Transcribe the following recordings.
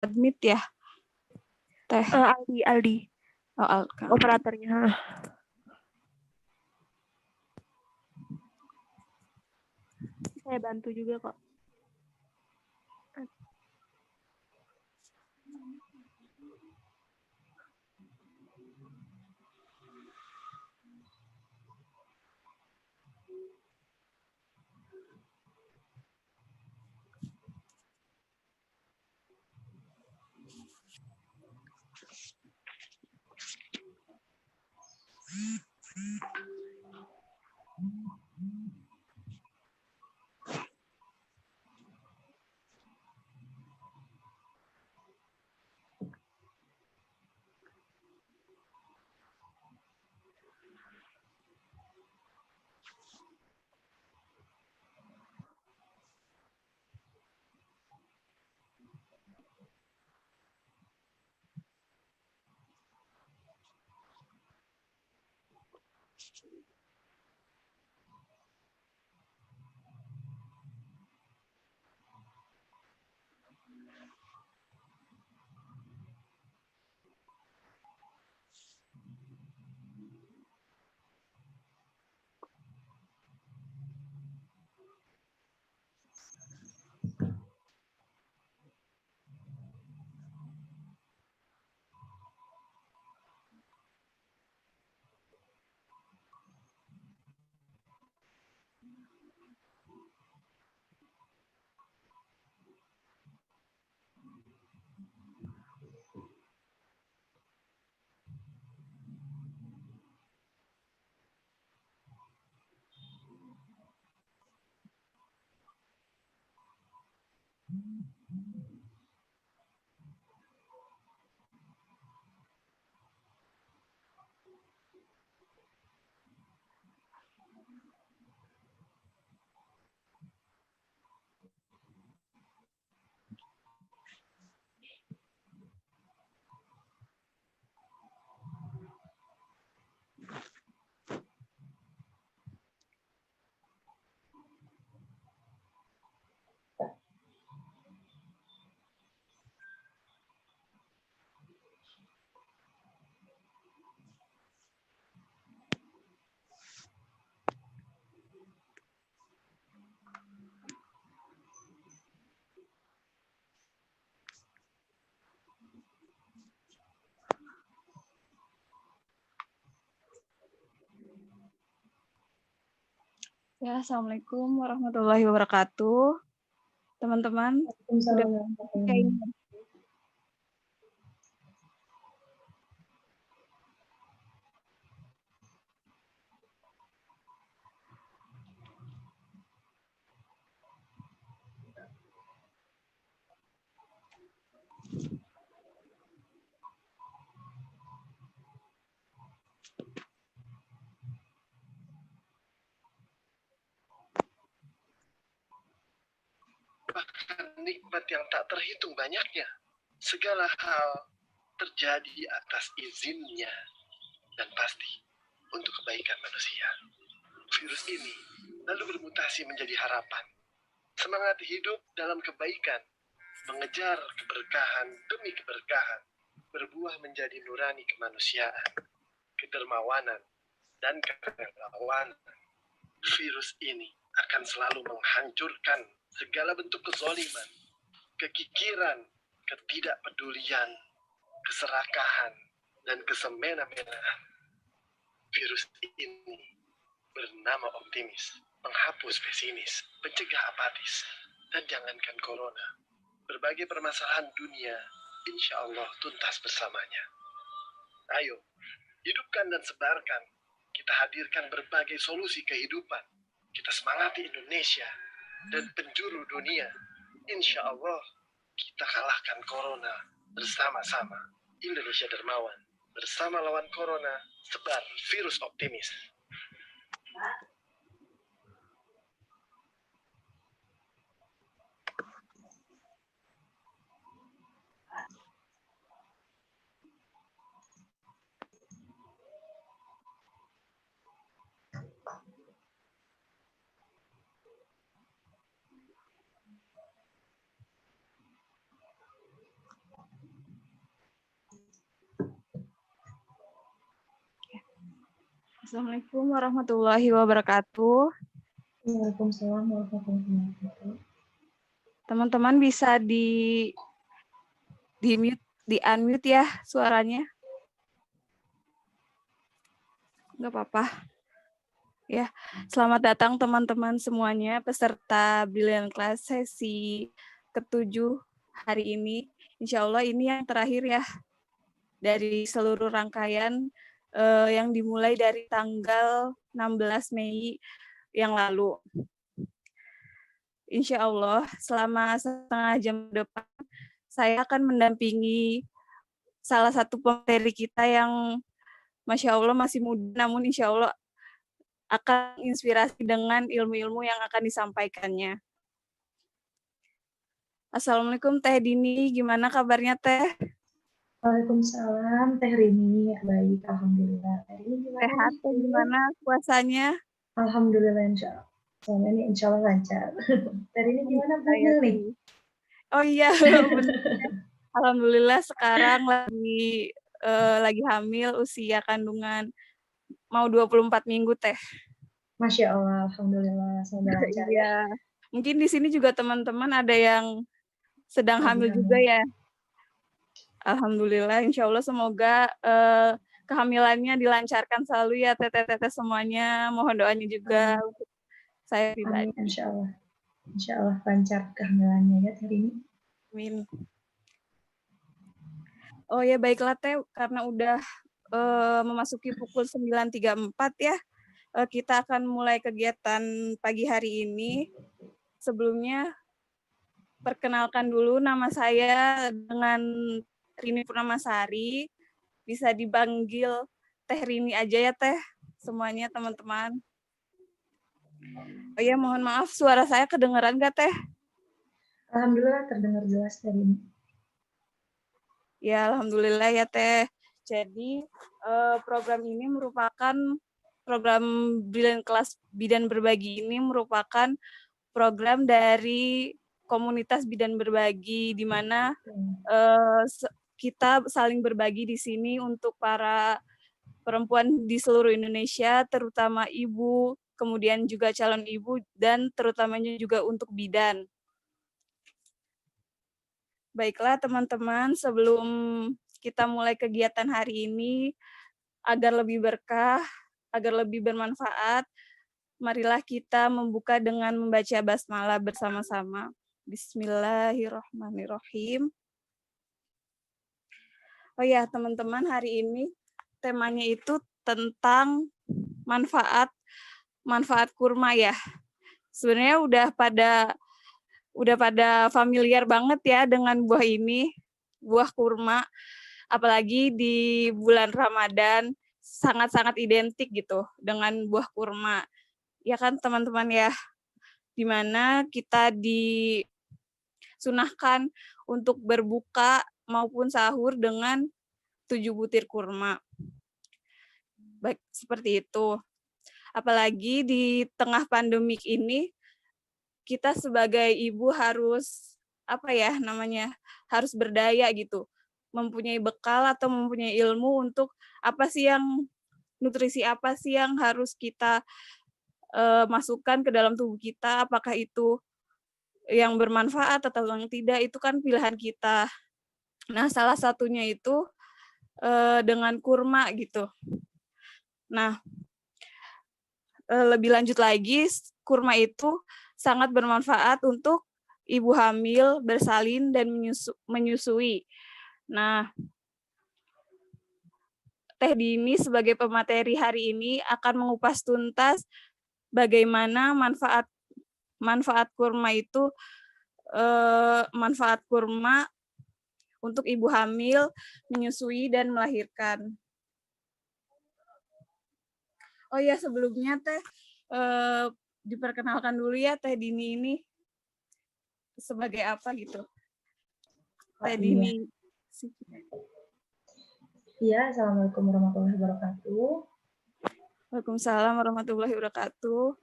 admit ya, Teh? Aldi. Oh, Operatornya. Saya bantu juga kok. Ya, Assalamualaikum warahmatullahi wabarakatuh. Teman-teman, sudah kayaknya. Bahkan nikmat yang tak terhitung banyaknya. Segala hal terjadi atas izinnya dan pasti untuk kebaikan manusia. Virus ini lalu bermutasi menjadi harapan. Semangat hidup dalam kebaikan, mengejar keberkahan demi keberkahan, berbuah menjadi nurani kemanusiaan, kedermawanan, dan kerelawanan. Virus ini akan selalu menghancurkan segala bentuk kezaliman, kekikiran, ketidakpedulian, keserakahan, dan kesemena-menaan. Virus ini bernama optimis, menghapus pesimis, mencegah apatis, dan jangankan corona. Berbagai permasalahan dunia, insya Allah tuntas bersamanya. Ayo, hidupkan dan sebarkan. Kita hadirkan berbagai solusi kehidupan. Kita semangati Indonesia dan penjuru dunia. Insya Allah, kita kalahkan corona bersama-sama. Indonesia dermawan. Bersama lawan corona, sebar virus optimis. Assalamualaikum warahmatullahi wabarakatuh. Waalaikumsalam warahmatullahi wabarakatuh. Teman-teman bisa di mute, di unmute ya suaranya. Nggak apa-apa. Ya, selamat datang teman-teman semuanya peserta Brilliant Class sesi ke-7 hari ini. Insya Allah ini yang terakhir ya dari seluruh rangkaian yang dimulai dari tanggal 16 Mei yang lalu. Insya Allah selama setengah jam depan saya akan mendampingi salah satu pemateri kita yang Masya Allah masih muda, namun insya Allah akan inspirasi dengan ilmu-ilmu yang akan disampaikannya. Assalamualaikum Teh Dini, gimana kabarnya Teh? Waalaikumsalam, Teh Rini. Baik, Alhamdulillah. Teh Rini gimana? Sehat Teh, gimana puasanya? Alhamdulillah, insya Allah. Soalnya ini insya Allah lancar. Teh Rini gimana bumil nih? Oh iya, benar. Alhamdulillah sekarang lagi hamil, usia kandungan mau 24 minggu Teh. Masya Allah, Alhamdulillah. Semoga lancar ya. Iya. Mungkin di sini juga teman-teman ada yang sedang hamil juga ya. Alhamdulillah, insya Allah semoga kehamilannya dilancarkan selalu ya teteh-teteh semuanya. Mohon doanya juga untuk saya pribadi. Amin, insya Allah. Insya Allah lancar kehamilannya ya Teh Rini. Amin. Oh ya baiklah Teh, karena udah memasuki pukul 9.34 ya. Kita akan mulai kegiatan pagi hari ini. Sebelumnya, perkenalkan dulu nama saya dengan Rini Purnamasari. Bisa dipanggil Teh Rini aja ya Teh, semuanya teman-teman. Oh ya, mohon maaf suara saya kedengeran nggak Teh? Alhamdulillah terdengar jelas Teh Rini. Ya, Alhamdulillah ya Teh. Jadi, program ini merupakan program Brilliant Class Bidan Berbagi ini merupakan program dari komunitas Bidan Berbagi, di mana kita saling berbagi di sini untuk para perempuan di seluruh Indonesia, terutama ibu, kemudian juga calon ibu, dan terutamanya juga untuk bidan. Baiklah teman-teman, sebelum kita mulai kegiatan hari ini, agar lebih berkah, agar lebih bermanfaat, marilah kita membuka dengan membaca basmalah bersama-sama. Bismillahirrahmanirrahim. Oh ya teman-teman, hari ini temanya itu tentang manfaat kurma ya. Sebenarnya udah pada familiar banget ya dengan buah ini, buah kurma. Apalagi di bulan Ramadan sangat-sangat identik gitu dengan buah kurma. Ya kan teman-teman ya, dimana kita disunahkan untuk berbuka maupun sahur dengan 7 butir kurma. Baik, seperti itu. Apalagi di tengah pandemik ini, kita sebagai ibu harus harus berdaya gitu, mempunyai bekal atau mempunyai ilmu untuk nutrisi apa sih yang harus kita masukkan ke dalam tubuh kita, apakah itu yang bermanfaat atau yang tidak, itu kan pilihan kita. Nah, salah satunya itu dengan kurma gitu. Nah, lebih lanjut lagi, kurma itu sangat bermanfaat untuk ibu hamil, bersalin, dan menyusui. Nah, Teh Dini sebagai pemateri hari ini akan mengupas tuntas bagaimana manfaat kurma itu, manfaat kurma untuk ibu hamil, menyusui, dan melahirkan. Oh ya, sebelumnya Teh, diperkenalkan dulu ya Teh Dini ini sebagai apa gitu. Teh Dini. Iya, Assalamualaikum warahmatullahi wabarakatuh. Waalaikumsalam warahmatullahi wabarakatuh.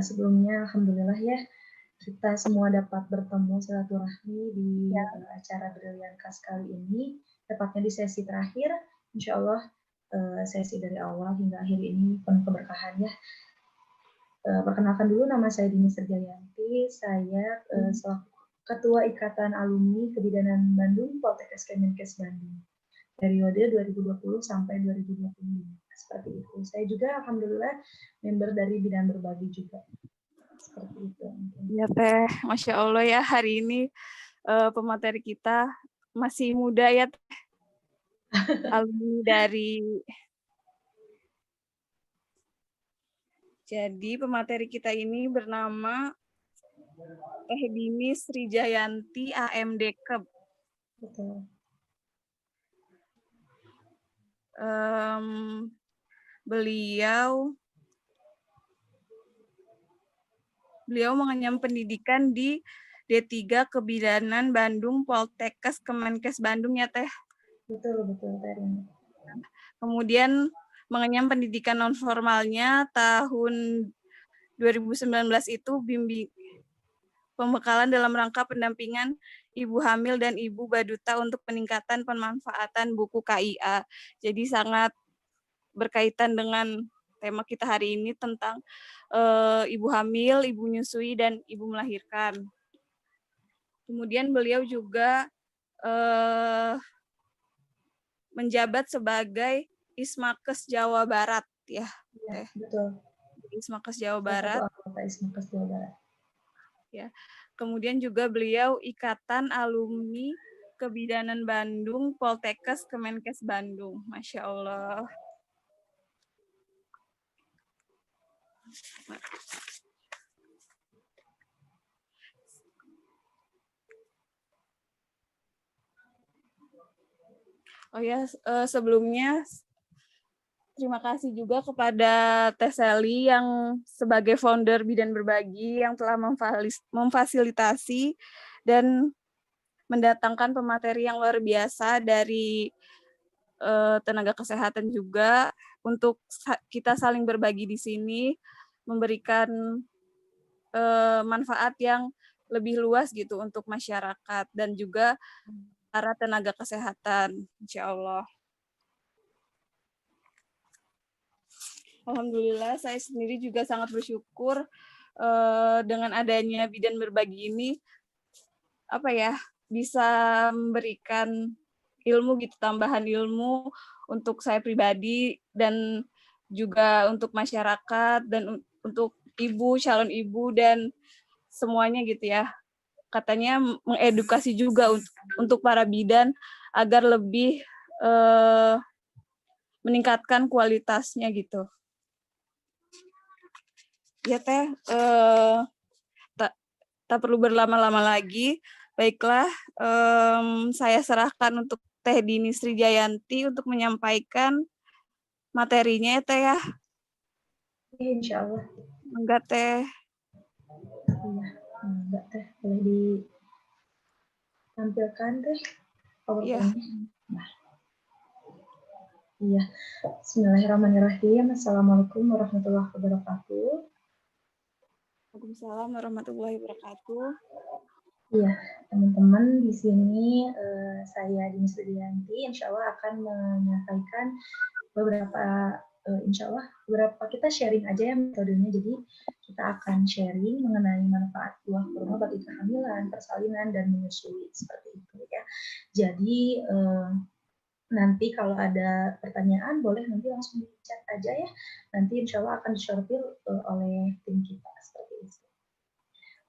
Sebelumnya, Alhamdulillah ya, kita semua dapat bertemu silaturahmi di acara Brilliant Class kali ini, tepatnya di sesi terakhir. Insya Allah sesi dari awal hingga akhir ini penuh keberkahan ya. Perkenalkan dulu, nama saya Dini Srijayanti. Saya selaku Ketua Ikatan Alumni Kebidanan Bandung, Poltekkes Kemenkes Bandung. Periode 2020 sampai 2025. Seperti itu. Saya juga alhamdulillah member dari Bidan Berbagi juga. Seperti itu. Ya Teh, Masya Allah ya, hari ini pemateri kita masih muda ya Teh. Alumni dari... Jadi pemateri kita ini bernama Teh Dini Srijayanti AMDKEB. Betul. Beliau mengenyam pendidikan di D3 Kebidanan Bandung, Poltekkes Kemenkes Bandung ya Teh. Betul Teh. Kemudian mengenyam pendidikan non formalnya tahun 2019 itu bimbing pembekalan dalam rangka pendampingan ibu hamil dan ibu baduta untuk peningkatan pemanfaatan buku KIA. Jadi sangat berkaitan dengan tema kita hari ini tentang ibu hamil, ibu menyusui, dan ibu melahirkan. Kemudian beliau juga menjabat sebagai Ismakes Jawa Barat ya. Ya, betul. Ismakes Jawa Barat. Ismakes Jawa Barat. Ya. Kemudian juga beliau Ikatan Alumni Kebidanan Bandung, Poltekkes Kemenkes Bandung. Masya Allah. Oh ya, sebelumnya terima kasih juga kepada Teh Sally yang sebagai founder Bidan Berbagi yang telah memfasilitasi dan mendatangkan pemateri yang luar biasa dari tenaga kesehatan juga untuk kita saling berbagi di sini, memberikan manfaat yang lebih luas gitu untuk masyarakat dan juga para tenaga kesehatan, insya Allah. Alhamdulillah, saya sendiri juga sangat bersyukur dengan adanya Bidan Berbagi ini, bisa memberikan ilmu gitu, tambahan ilmu untuk saya pribadi dan juga untuk masyarakat dan untuk ibu, calon ibu dan semuanya gitu ya. Katanya mengedukasi juga untuk para bidan agar lebih meningkatkan kualitasnya gitu. Ya Teh, tak perlu berlama-lama lagi. Baiklah, saya serahkan untuk Teh Dini Srijayanti untuk menyampaikan materinya ya Teh ya. Insya Allah. Enggak Teh. Iya, enggak Teh. Boleh ditampilkan Teh PowerPoint-nya. Nah. Iya. Bismillahirrahmanirrahim. Assalamualaikum warahmatullahi wabarakatuh. Waalaikumsalam warahmatullahi wabarakatuh. Iya, teman-teman di sini saya Dini Srijayanti, insya Allah akan menyampaikan beberapa kita sharing aja ya metodenya. Jadi kita akan sharing mengenai manfaat buah kurma bagi kehamilan, persalinan, dan menyusui seperti itu ya. Jadi nanti kalau ada pertanyaan boleh nanti langsung di chat aja ya. Nanti insya Allah akan disortir oleh tim kita seperti itu.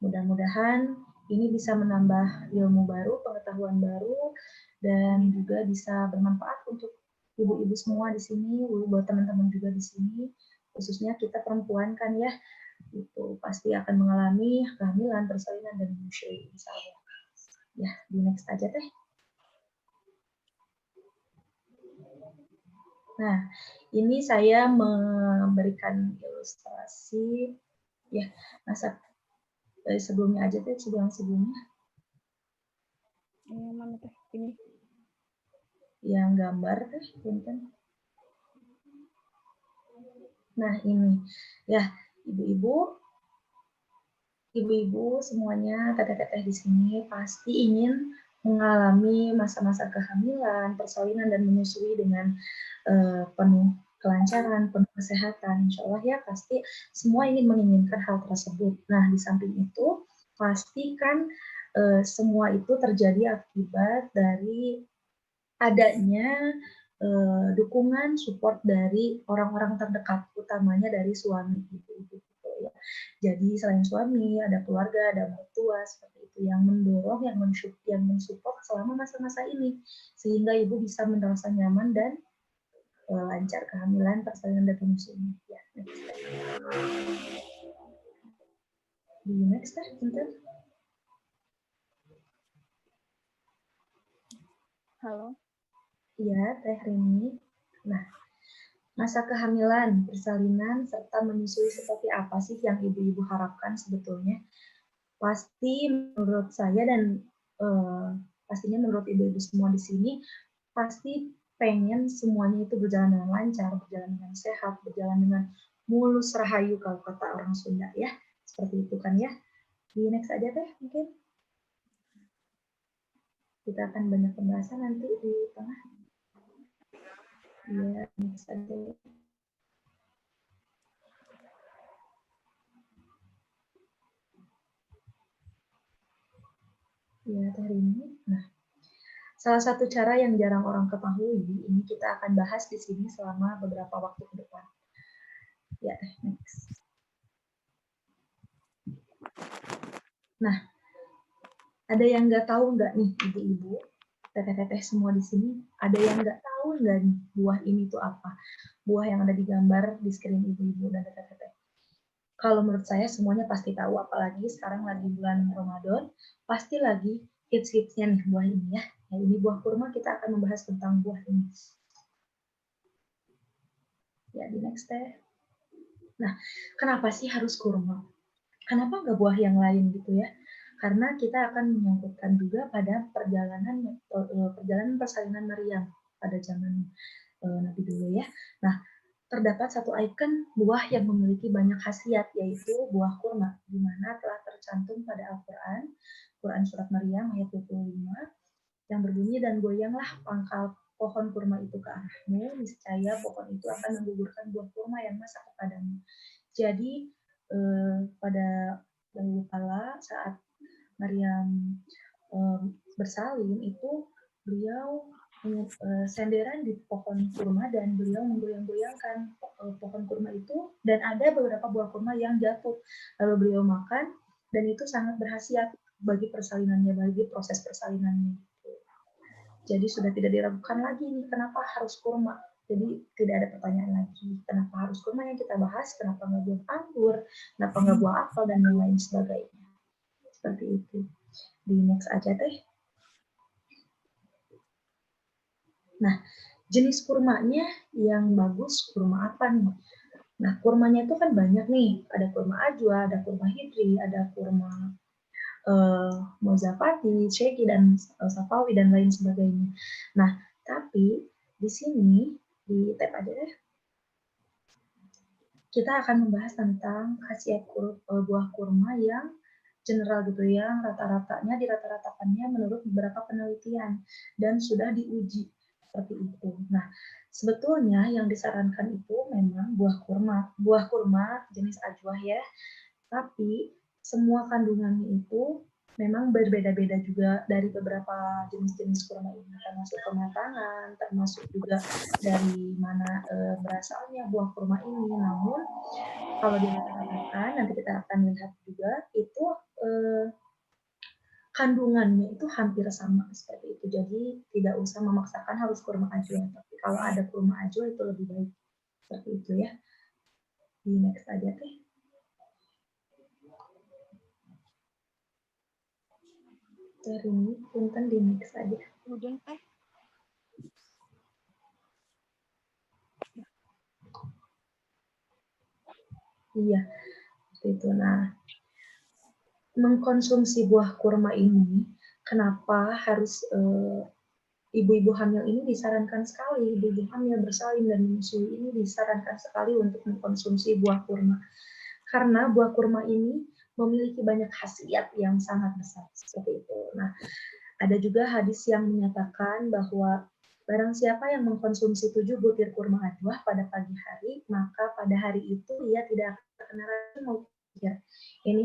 Mudah-mudahan ini bisa menambah ilmu baru, pengetahuan baru, dan juga bisa bermanfaat untuk ibu-ibu semua di sini, buat teman-teman juga di sini, khususnya kita perempuan kan ya, itu pasti akan mengalami kehamilan, persalinan, dan menyusui insya Allah. Ya, di next aja Teh. Nah, ini saya memberikan ilustrasi ya masa sebelumnya aja Teh, sebelumnya. Yang mana Teh? Ini. Yang gambar Teh, punten. Nah, ini ya ibu-ibu semuanya, teteh-teteh di sini pasti ingin mengalami masa-masa kehamilan, persalinan, dan menyusui dengan penuh kelancaran, penuh kesehatan, insya Allah ya pasti semua ingin menginginkan hal tersebut. Nah, di samping itu pastikan semua itu terjadi akibat dari adanya dukungan support dari orang-orang terdekat, utamanya dari suami ibu-ibu gitu ya. Jadi selain suami, ada keluarga, ada mertua seperti itu yang mendorong, yang mensupport selama masa-masa ini, sehingga ibu bisa merasa nyaman dan lancar kehamilan, persalinan, dan menyusuinya. Ya, next step. Di next step, bentar. Halo. Iya, Teh Rini. Nah, masa kehamilan, persalinan, serta menyusui seperti apa sih yang ibu-ibu harapkan sebetulnya? Pasti menurut saya dan pastinya menurut ibu-ibu semua di sini, pasti pengen semuanya itu berjalan dengan lancar, berjalan dengan sehat, berjalan dengan mulus rahayu kalau kata orang Sunda ya. Seperti itu kan ya. Di next aja Teh mungkin. Kita akan banyak pembahasan nanti di tengah. Ya, next aja. Ya, Teh Rini. Nah, salah satu cara yang jarang orang ketahui, ini kita akan bahas di sini selama beberapa waktu ke depan. Ya, next. Nah, ada yang nggak tahu nggak nih ibu-ibu, teteh-teteh semua di sini, ada yang nggak tahu nggak nih buah ini tuh apa? Buah yang ada di gambar di screen ibu-ibu dan teteh-teteh. Kalau menurut saya semuanya pasti tahu, apalagi sekarang lagi bulan Ramadan, pasti lagi hits-hitsnya nih buah ini ya. Nah, ini buah kurma, kita akan membahas tentang buah ini. Ya, di next teh. Nah, kenapa sih harus kurma? Kenapa nggak buah yang lain gitu ya? Karena kita akan menyangkutkan juga pada perjalanan persalinan Maryam pada zaman Nabi dulu ya. Nah, terdapat satu ikon buah yang memiliki banyak khasiat, yaitu buah kurma, di mana telah tercantum pada Al-Quran, Quran Surat Maryam ayat 25, yang berbunyi, dan goyanglah pangkal pohon kurma itu ke arahmu, niscaya pohon itu akan menggugurkan buah kurma yang masak kepadamu. Jadi pada dahulu kala saat Maryam bersalin itu beliau senderan di pohon kurma dan beliau menggoyang-goyangkan pohon kurma itu, dan ada beberapa buah kurma yang jatuh lalu beliau makan, dan itu sangat berkhasiat bagi persalinannya, bagi proses persalinannya. Jadi sudah tidak diragukan lagi nih kenapa harus kurma. Jadi tidak ada pertanyaan lagi kenapa harus kurma yang kita bahas, kenapa nggak buah anggur, kenapa nggak buah apel dan yang lain sebagainya. Seperti itu. Di next aja teh. Nah, jenis kurmanya yang bagus kurma apa nih? Nah, kurmanya itu kan banyak nih. Ada kurma ajwa, ada kurma hidri, ada kurma mozapati, ceki, dan safawi, dan lain sebagainya. Nah, tapi di sini, di tab aja deh, kita akan membahas tentang khasiat buah kurma yang general gitu ya, rata-ratanya dirata-ratakannya menurut beberapa penelitian dan sudah diuji seperti itu. Nah, sebetulnya yang disarankan itu memang buah kurma jenis ajwah ya, tapi semua kandungannya itu memang berbeda-beda juga dari beberapa jenis-jenis kurma ini, termasuk kematangan, termasuk juga dari mana berasalnya buah kurma ini. Namun kalau dirata-ratakan, nanti kita akan lihat juga itu kandungannya itu hampir sama seperti itu. Jadi tidak usah memaksakan harus kurma ajwa, tapi kalau ada kurma ajwa itu lebih baik seperti itu ya. Di next aja teh. Dari ini punten di next aja. Udah teh. Iya, itu. Nah, mengkonsumsi buah kurma ini, kenapa harus ibu-ibu hamil ini disarankan sekali, ibu-ibu hamil bersalin dan menyusui ini disarankan sekali untuk mengkonsumsi buah kurma. Karena buah kurma ini memiliki banyak khasiat yang sangat besar seperti itu. Nah, Ada juga hadis yang menyatakan bahwa barang siapa yang mengkonsumsi 7 butir kurma ajwa pada pagi hari, maka pada hari itu ia tidak akan terkena racun maupun kikir. Ini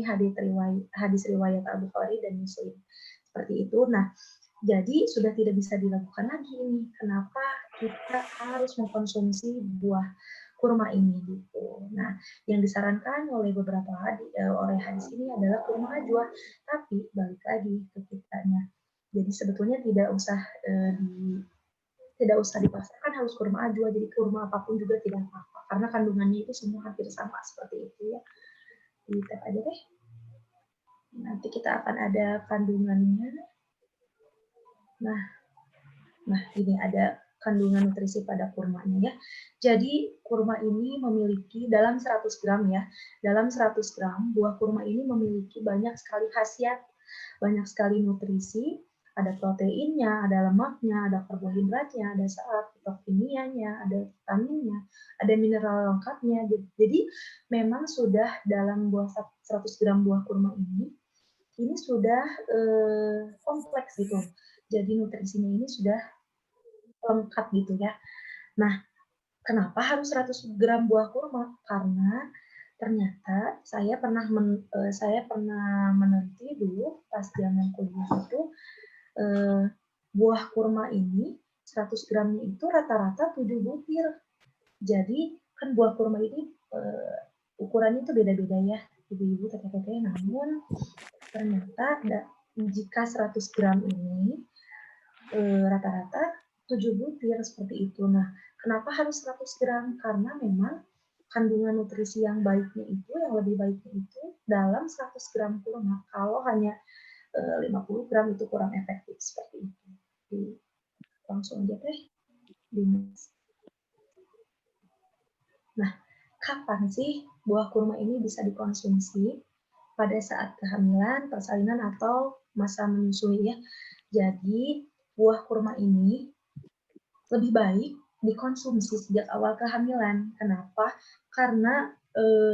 hadis riwayat Al-Bukhari dan Muslim. Seperti itu. Nah, jadi sudah tidak bisa dilakukan lagi ini. Kenapa kita harus mengkonsumsi buah kurma ini gitu. Nah, yang disarankan oleh beberapa hadis ini adalah kurma ajwa. Tapi balik lagi ke kitanya. Jadi sebetulnya tidak usah dipaksakan harus kurma ajwa. Jadi kurma apapun juga tidak apa-apa karena kandungannya itu semua hampir sama seperti itu ya. Di tab aja deh. Nanti kita akan ada kandungannya. Nah, ini ada kandungan nutrisi pada kurmanya ya. Jadi kurma ini memiliki dalam 100 gram ya. Dalam 100 gram buah kurma ini memiliki banyak sekali khasiat, banyak sekali nutrisi. Ada proteinnya, ada lemaknya, ada karbohidratnya, ada serat, kimianya, ada vitaminnya, ada mineral lengkapnya. Jadi memang sudah dalam 100 gram buah kurma ini sudah kompleks gitu. Jadi nutrisinya ini sudah lengkap gitu ya. Nah, kenapa harus 100 gram buah kurma? Karena ternyata saya pernah meneliti dulu pas zaman kuliah itu buah kurma ini 100 gramnya itu rata-rata 7 butir. Jadi kan buah kurma ini ukurannya itu beda-beda ya, ibu-ibu, teteh-teteh. Namun ternyata jika 100 gram ini rata-rata 7 butir seperti itu. Nah, kenapa harus 100 gram? Karena memang kandungan nutrisi yang baiknya itu, yang lebih baiknya itu dalam 100 gram kurma. Kalau hanya 50 gram itu kurang efektif seperti itu. Jadi, langsung aja deh. Nah, kapan sih buah kurma ini bisa dikonsumsi? Pada saat kehamilan, persalinan, atau masa menyusui ya. Jadi, buah kurma ini lebih baik dikonsumsi sejak awal kehamilan. Kenapa? Karena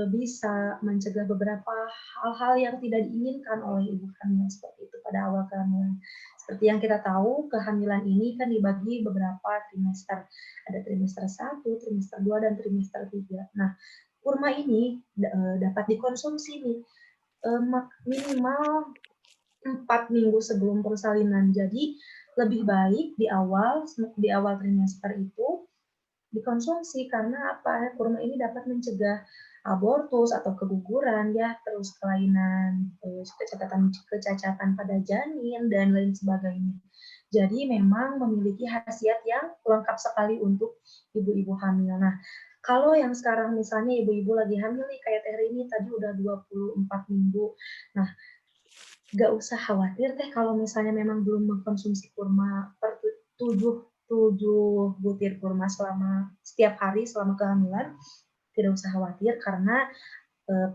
bisa mencegah beberapa hal-hal yang tidak diinginkan oleh ibu hamil seperti itu pada awal kehamilan. Seperti yang kita tahu, kehamilan ini kan dibagi beberapa trimester. Ada trimester 1, trimester 2, dan trimester 3. Nah, kurma ini dapat dikonsumsi nih minimal 4 minggu sebelum persalinan. Jadi lebih baik di awal trimester itu dikonsumsi karena apa? Kurma ini dapat mencegah abortus atau keguguran ya, terus kelainan, kecacatan pada janin dan lain sebagainya. Jadi memang memiliki khasiat yang lengkap sekali untuk ibu-ibu hamil. Nah, kalau yang sekarang misalnya ibu-ibu lagi hamil nih kayak Teh Rini tadi udah 24 minggu. Nah, nggak usah khawatir teh kalau misalnya memang belum mengkonsumsi kurma per 7 butir kurma setiap hari selama kehamilan, tidak usah khawatir karena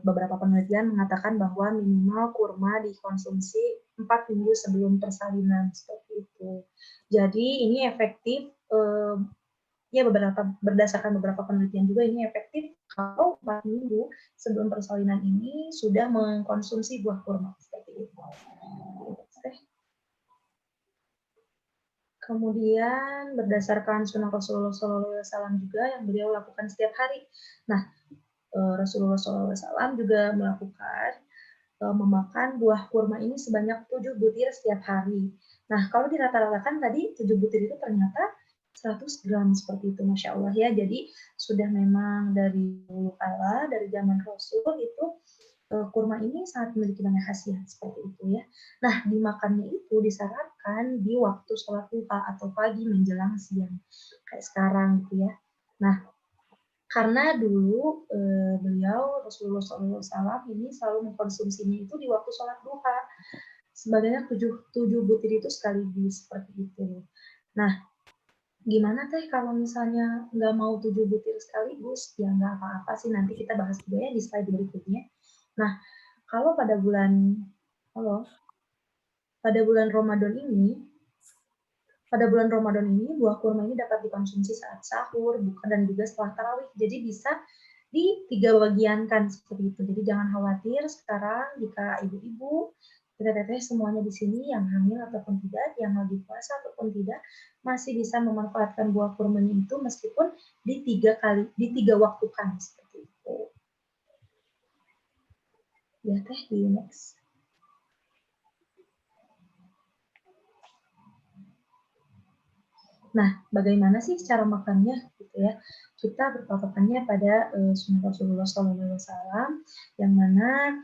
beberapa penelitian mengatakan bahwa minimal kurma dikonsumsi 4 minggu sebelum persalinan seperti itu. Jadi ini efektif ya berdasarkan beberapa penelitian juga ini efektif kalau 4 minggu sebelum persalinan ini sudah mengkonsumsi buah kurma seperti itu. Kemudian berdasarkan sunnah Rasulullah SAW juga yang beliau lakukan setiap hari. Nah, Rasulullah SAW juga melakukan memakan buah kurma ini sebanyak 7 butir setiap hari. Nah, kalau dirata-ratakan tadi 7 butir itu ternyata 100 gram seperti itu, Masya Allah ya. Jadi sudah memang dari dulu kala, dari zaman Rasul itu kurma ini sangat memiliki banyak khasiat seperti itu ya. Nah, dimakannya itu disarankan di waktu sholat duha atau pagi menjelang siang kayak sekarang gitu ya. Nah, karena dulu beliau Rasulullah SAW ini selalu mengkonsumsinya itu di waktu sholat duha. Sebanyak 7 butir itu sekaligus seperti itu. Nah, gimana teh kalau misalnya nggak mau 7 butir sekaligus? Ya nggak apa-apa sih, nanti kita bahas juga ya di slide berikutnya. Nah, kalau pada bulan Ramadan ini, buah kurma ini dapat dikonsumsi saat sahur, buka, dan juga setelah tarawih. Jadi bisa di 3 bagiankan seperti itu. Jadi jangan khawatir sekarang jika ibu-ibu Teteh-teteh semuanya di sini yang hamil ataupun tidak, yang lagi puasa ataupun tidak, masih bisa memanfaatkan buah kurmanya itu meskipun di 3 waktukan seperti itu. Ya teh, di next. Nah, bagaimana sih cara makannya gitu ya? Kita berpatokannya pada sunnah Rasulullah SAW, yang mana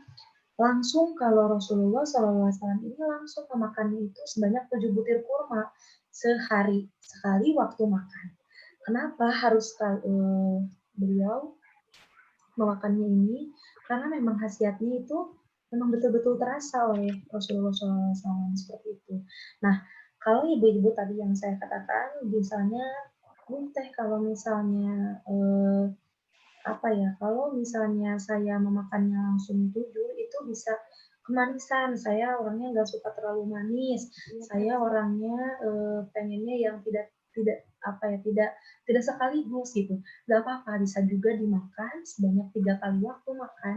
langsung kalau Rasulullah SAW ini langsung memakannya itu sebanyak 7 butir kurma sehari sekali waktu makan. Kenapa harus beliau memakannya ini? Karena memang khasiatnya itu memang betul-betul terasa oleh Rasulullah SAW seperti itu. Nah, kalau ibu-ibu tadi yang saya katakan, misalnya, teh kalau misalnya kalau misalnya saya memakannya langsung 7, itu bisa kemanisan. Saya orangnya nggak suka terlalu manis. Saya orangnya pengennya yang tidak sekaligus gitu. Nggak apa-apa, bisa juga dimakan sebanyak 3 kali waktu makan.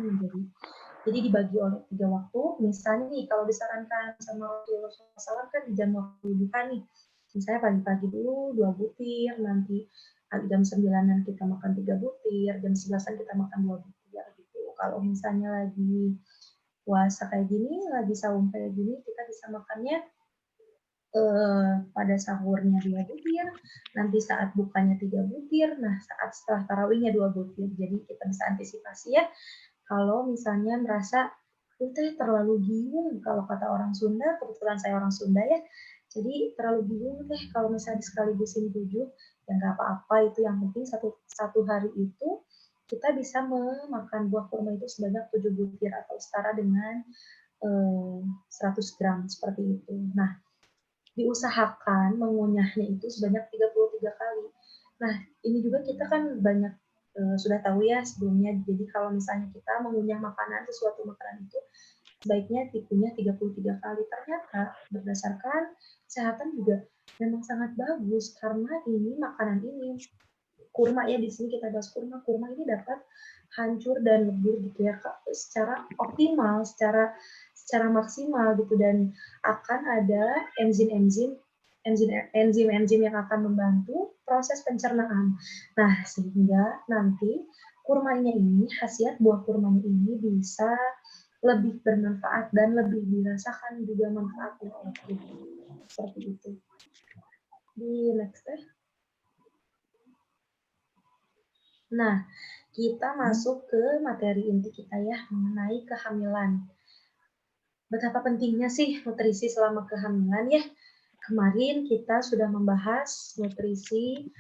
Jadi dibagi oleh 3 waktu. Misalnya nih, kalau disarankan sama Rasulullah SAW kan di jam waktu buka nih. Misalnya pagi-pagi dulu 2 butir, nanti jam 9-an kita makan 3 butir, jam 11-an kita makan 2 butir gitu. Kalau misalnya lagi puasa kayak gini, lagi saum kayak gini, kita bisa makannya pada sahurnya 2 butir, nanti saat bukanya 3 butir, nah saat setelah tarawihnya 2 butir. Jadi kita bisa antisipasi ya, kalau misalnya merasa teh terlalu bingung, kalau kata orang Sunda, kebetulan saya orang Sunda ya, jadi terlalu bingung teh kalau misalnya disekaligusin 7, ya nggak apa-apa, itu yang penting satu hari itu kita bisa memakan buah kurma itu sebanyak 7 butir atau setara dengan 100 gram seperti itu. Nah, diusahakan mengunyahnya itu sebanyak 33 kali. Nah, ini juga kita kan banyak sudah tahu ya sebelumnya, jadi kalau misalnya kita mengunyah sesuatu makanan itu, sebaiknya dikunyah 33 kali. Ternyata berdasarkan kesehatan juga memang sangat bagus, karena ini makanan ini, kurma ya, di sini kita bahas kurma ini dapat hancur dan lebur gitu ya, secara optimal, secara maksimal gitu, dan akan ada enzim-enzim yang akan membantu proses pencernaan. Nah, sehingga nanti khasiat buah kurmanya ini bisa lebih bermanfaat dan lebih dirasakan juga manfaatnya oleh tubuh. Seperti itu. Di next deh. Nah, kita masuk ke materi inti kita ya, mengenai kehamilan. Betapa pentingnya sih nutrisi selama kehamilan ya. Kemarin kita sudah membahas nutrisi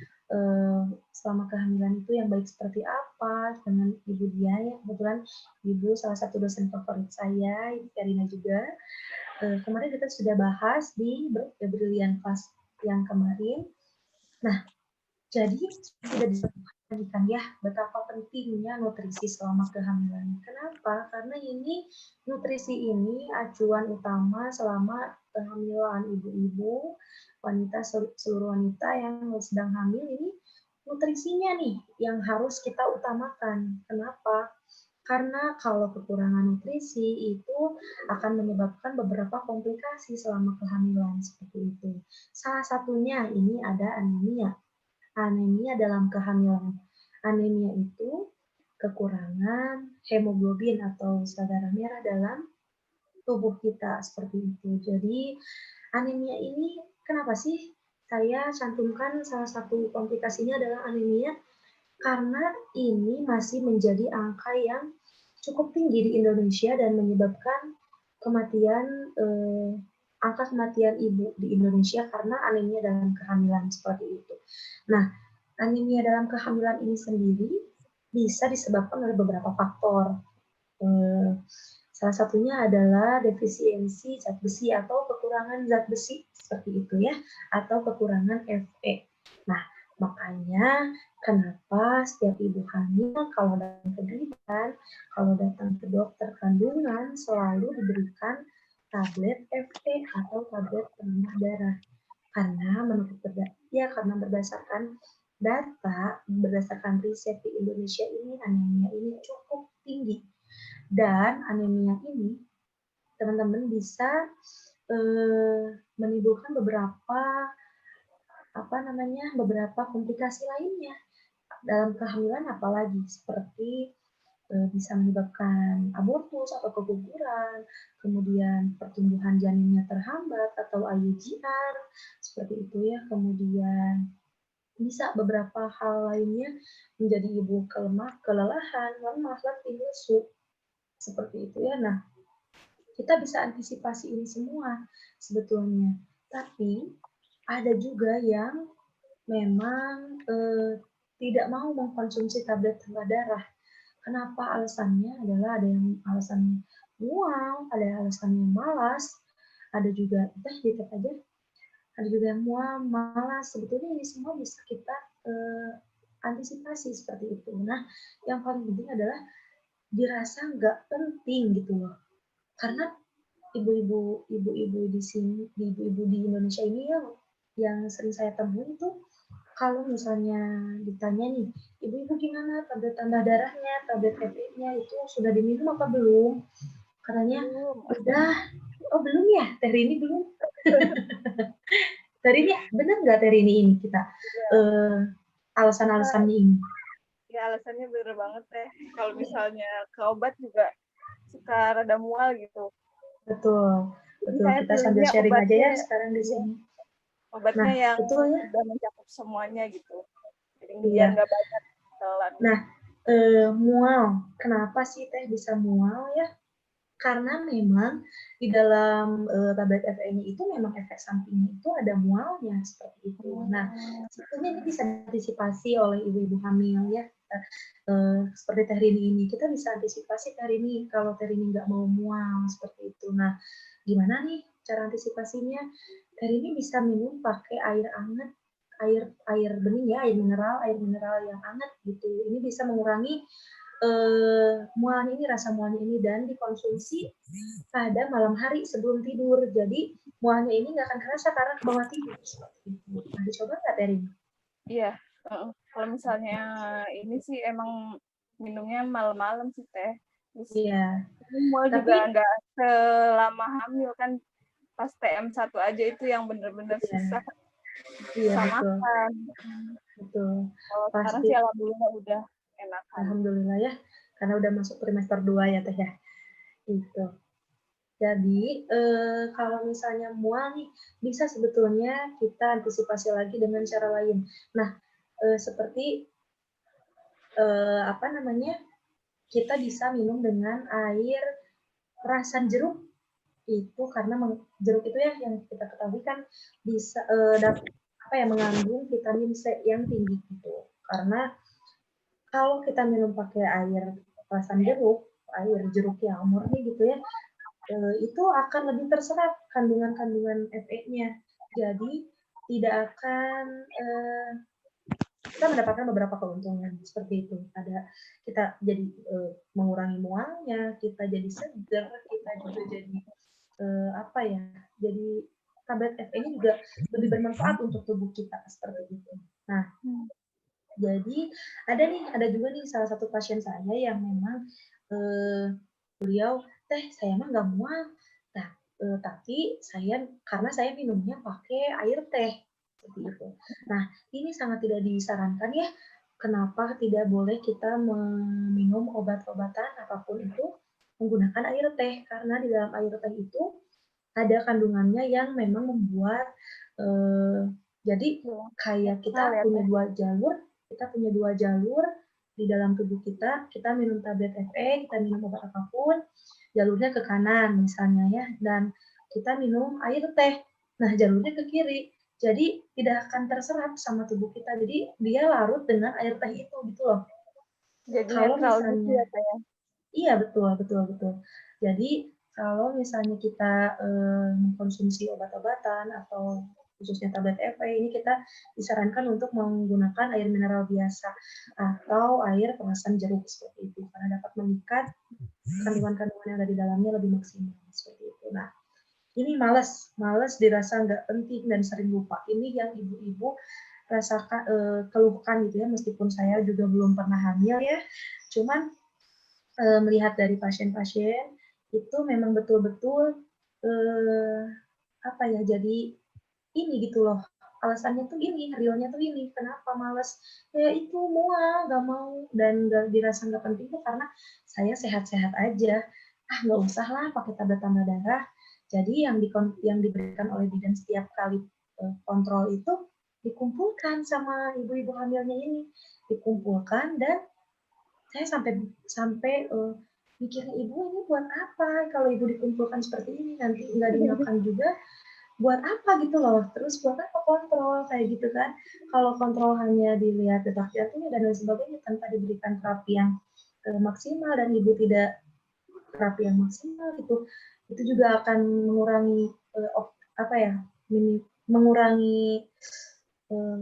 selama kehamilan itu yang baik seperti apa dengan Ibu Dia ya. Kebetulan Ibu salah satu dosen favorit saya, Ibu Karina juga. Kemarin kita sudah bahas di Brilliant Class yang kemarin. Nah, jadi sudah disampaikan ya betapa pentingnya nutrisi selama kehamilan. Kenapa? Karena nutrisi ini acuan utama selama kehamilan ibu-ibu, seluruh wanita yang sedang hamil ini, nutrisinya nih yang harus kita utamakan. Kenapa? Karena kalau kekurangan nutrisi itu akan menyebabkan beberapa komplikasi selama kehamilan seperti itu. Salah satunya ini ada anemia. Anemia dalam kehamilan. Anemia itu kekurangan hemoglobin atau sel darah merah dalam tubuh kita seperti itu. Jadi anemia ini kenapa sih saya cantumkan salah satu komplikasinya adalah anemia? Karena ini masih menjadi angka yang cukup tinggi di Indonesia dan menyebabkan angka kematian ibu di Indonesia karena anemia dalam kehamilan seperti itu. Nah, anemia dalam kehamilan ini sendiri bisa disebabkan oleh beberapa faktor. Salah satunya adalah defisiensi zat besi atau kekurangan zat besi seperti itu ya, atau kekurangan Fe. Nah, makanya kenapa setiap ibu hamil kalau datang ke bidan, kalau datang ke dokter kandungan selalu diberikan tablet Fe atau tablet penambah darah. Karena berdasarkan data, berdasarkan riset di Indonesia ini, anemia ini cukup tinggi. Dan anemia ini teman-teman bisa menimbulkan beberapa komplikasi lainnya dalam kehamilan, apalagi seperti bisa menyebabkan abortus atau keguguran, kemudian pertumbuhan janinnya terhambat atau IUGR, seperti itu ya. Kemudian bisa beberapa hal lainnya menjadi ibu kelelahan, lemah, letih, lesu, seperti itu ya. Nah, kita bisa antisipasi ini semua sebetulnya. Tapi ada juga yang memang tidak mau mengkonsumsi tablet tambah darah. Kenapa? Alasannya adalah ada yang alasannya mual, ada yang alasannya malas, ada juga dikit aja, ada juga yang mual, malas. Sebetulnya ini semua bisa kita antisipasi seperti itu. Nah, yang paling penting adalah dirasa nggak penting gitu loh. Karena ibu-ibu di sini, ibu-ibu di Indonesia ini yang sering saya temui itu, kalau misalnya ditanya nih, ibu-ibu gimana tablet tambah darahnya, tablet FE-nya itu sudah diminum apa belum? Katanya udah. Oh belum ya, Teh Rini belum. Teh Rini benar nggak Teh Rini ini kita alasan-alasannya ini? Ya alasannya bener banget Teh. Kalau misalnya ke obat juga suka rada mual gitu. Betul. Saya Kita sambil sharing aja ya sekarang di sini. Obatnya Nah, yang betul ya. udah mencakup semuanya gitu. Jadi Iya. biar nggak banyak telan. Nah, mual. Kenapa sih Teh bisa mual ya? Karena memang di dalam tablet FE-nya itu memang efek sampingnya itu ada mualnya seperti itu. Nah, sebetulnya ini bisa diantisipasi oleh ibu-ibu hamil ya. Seperti Teh Rini ini, kita bisa antisipasi Teh Rini kalau Teh Rini nggak mau mual seperti itu. Nah, gimana nih cara antisipasinya? Teh Rini bisa minum pakai air hangat, air bening ya, air mineral yang hangat gitu. Ini bisa mengurangi mualnya ini, rasa mualnya ini, dan dikonsumsi pada malam hari sebelum tidur. Jadi mualnya ini nggak akan kerasa karena ke bawah tidur seperti itu. Nah, dicoba nggak Teh Rini? Iya. Kalau misalnya ini sih emang minumnya malam-malam sih Teh. Iya. Mual juga nggak selama hamil kan, pas TM1 aja itu yang bener-bener susah. Iya, betul. Makan. Betul. Kalau sekarang sih alhamdulillah udah enakan. Alhamdulillah ya, karena udah masuk trimester 2 ya Teh ya. Itu. Jadi kalau misalnya mual nih, bisa sebetulnya kita antisipasi lagi dengan cara lain. Nah, seperti kita bisa minum dengan air perasan jeruk. Itu karena jeruk itu ya yang kita ketahui kan bisa mengandung vitamin C yang tinggi gitu. Karena kalau kita minum pakai air perasan jeruk, air jeruk yang murni gitu ya, itu akan lebih terserap kandungan-kandungan FE-nya. Jadi tidak akan kita mendapatkan beberapa keuntungan seperti itu. Kita jadi mengurangi mualnya, kita jadi segar, kita juga jadi jadi tablet FE-nya juga lebih bermanfaat untuk tubuh kita seperti itu. Nah, jadi ada juga nih salah satu pasien saya yang memang beliau, Teh, saya mah nggak mual. Nah, tapi karena saya minumnya pakai air teh seperti itu. Nah, ini sangat tidak disarankan ya. Kenapa tidak boleh kita meminum obat-obatan apapun itu menggunakan air teh? Karena di dalam air teh itu ada kandungannya yang memang membuat jadi kayak kita punya dua jalur di dalam tubuh kita. Kita minum tablet FE, kita minum obat apapun, jalurnya ke kanan misalnya ya, dan kita minum air teh, nah jalurnya ke kiri. Jadi tidak akan terserap sama tubuh kita. Jadi dia larut dengan air teh itu gitu loh. Jadi kalau misalnya gitu ya, Teh? Iya, betul. Jadi kalau misalnya kita mengkonsumsi obat-obatan atau khususnya tablet FE, ini kita disarankan untuk menggunakan air mineral biasa atau air perasan jeruk seperti itu, karena dapat mengikat kandungan-kandungan yang ada di dalamnya lebih maksimal seperti itu. Nah, ini males dirasa nggak penting dan sering lupa. Ini yang ibu-ibu rasakan, keluhkan gitu ya, meskipun saya juga belum pernah hamil ya. Cuman melihat dari pasien-pasien itu memang betul-betul apa ya, jadi ini gitu loh, alasannya tuh ini, realnya tuh ini, kenapa males? Ya itu mual, nggak mau, dan nggak dirasa nggak penting tuh karena saya sehat-sehat aja. Ah nggak usah lah pakai tablet tambah darah. Jadi yang diberikan oleh bidan setiap kali kontrol itu dikumpulkan sama ibu-ibu hamilnya ini, dikumpulkan dan saya sampai sampai mikirnya ibu ini buat apa kalau ibu dikumpulkan seperti ini nanti nggak dimakan juga buat apa gitu loh, terus buat apa kontrol kayak gitu kan, kalau kontrol hanya dilihat detak jantungnya dan lain sebagainya tanpa diberikan terapi yang maksimal dan ibu tidak terapi yang maksimal itu juga akan mengurangi apa ya, mengurangi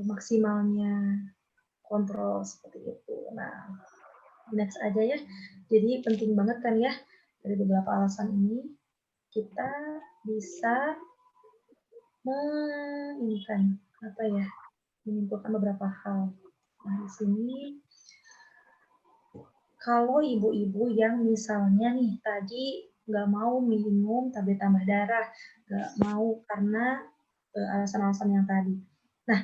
maksimalnya kontrol seperti itu. Nah, next aja ya. Jadi penting banget kan ya, dari beberapa alasan ini kita bisa menyimpulkan beberapa hal. Nah, di sini kalau ibu-ibu yang misalnya nih tadi nggak mau minum tablet tambah darah, nggak mau karena alasan-alasan yang tadi. Nah,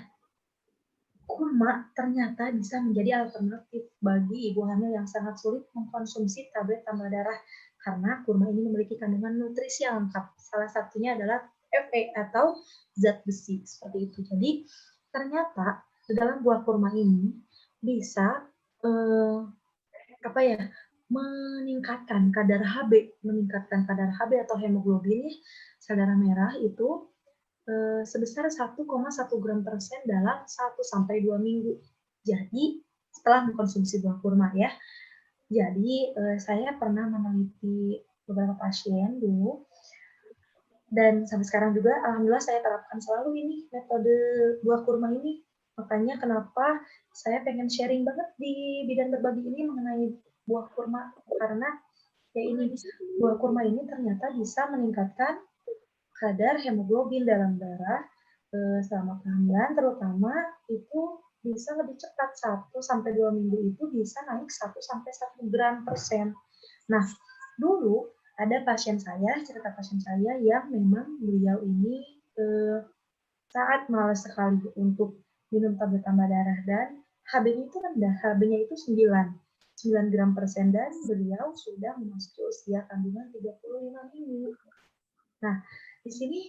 kurma ternyata bisa menjadi alternatif bagi ibu hamil yang sangat sulit mengkonsumsi tablet tambah darah karena kurma ini memiliki kandungan nutrisi yang lengkap. Salah satunya adalah Fe atau zat besi seperti itu. Jadi ternyata di dalam buah kurma ini bisa meningkatkan kadar HB atau hemoglobin sel darah merah itu sebesar 1,1 gram per sen dalam 1-2 minggu. Jadi setelah mengkonsumsi buah kurma ya. Jadi saya pernah meneliti beberapa pasien dulu dan sampai sekarang juga alhamdulillah saya terapkan selalu ini metode buah kurma ini. Makanya kenapa saya pengen sharing banget di bidan berbagi ini mengenai buah kurma karena ya ini buah kurma ini ternyata bisa meningkatkan kadar hemoglobin dalam darah selama kehamilan, terutama itu bisa lebih cepat 1-2 minggu itu bisa naik 1-1 gram per sen. Nah, dulu ada cerita pasien saya yang memang beliau ini sangat malas sekali untuk minum tablet tambah darah dan HB-nya itu rendah, HB-nya itu 9 gram per sen dan beliau sudah memasuki usia kandungan 35 minggu. Nah, di sini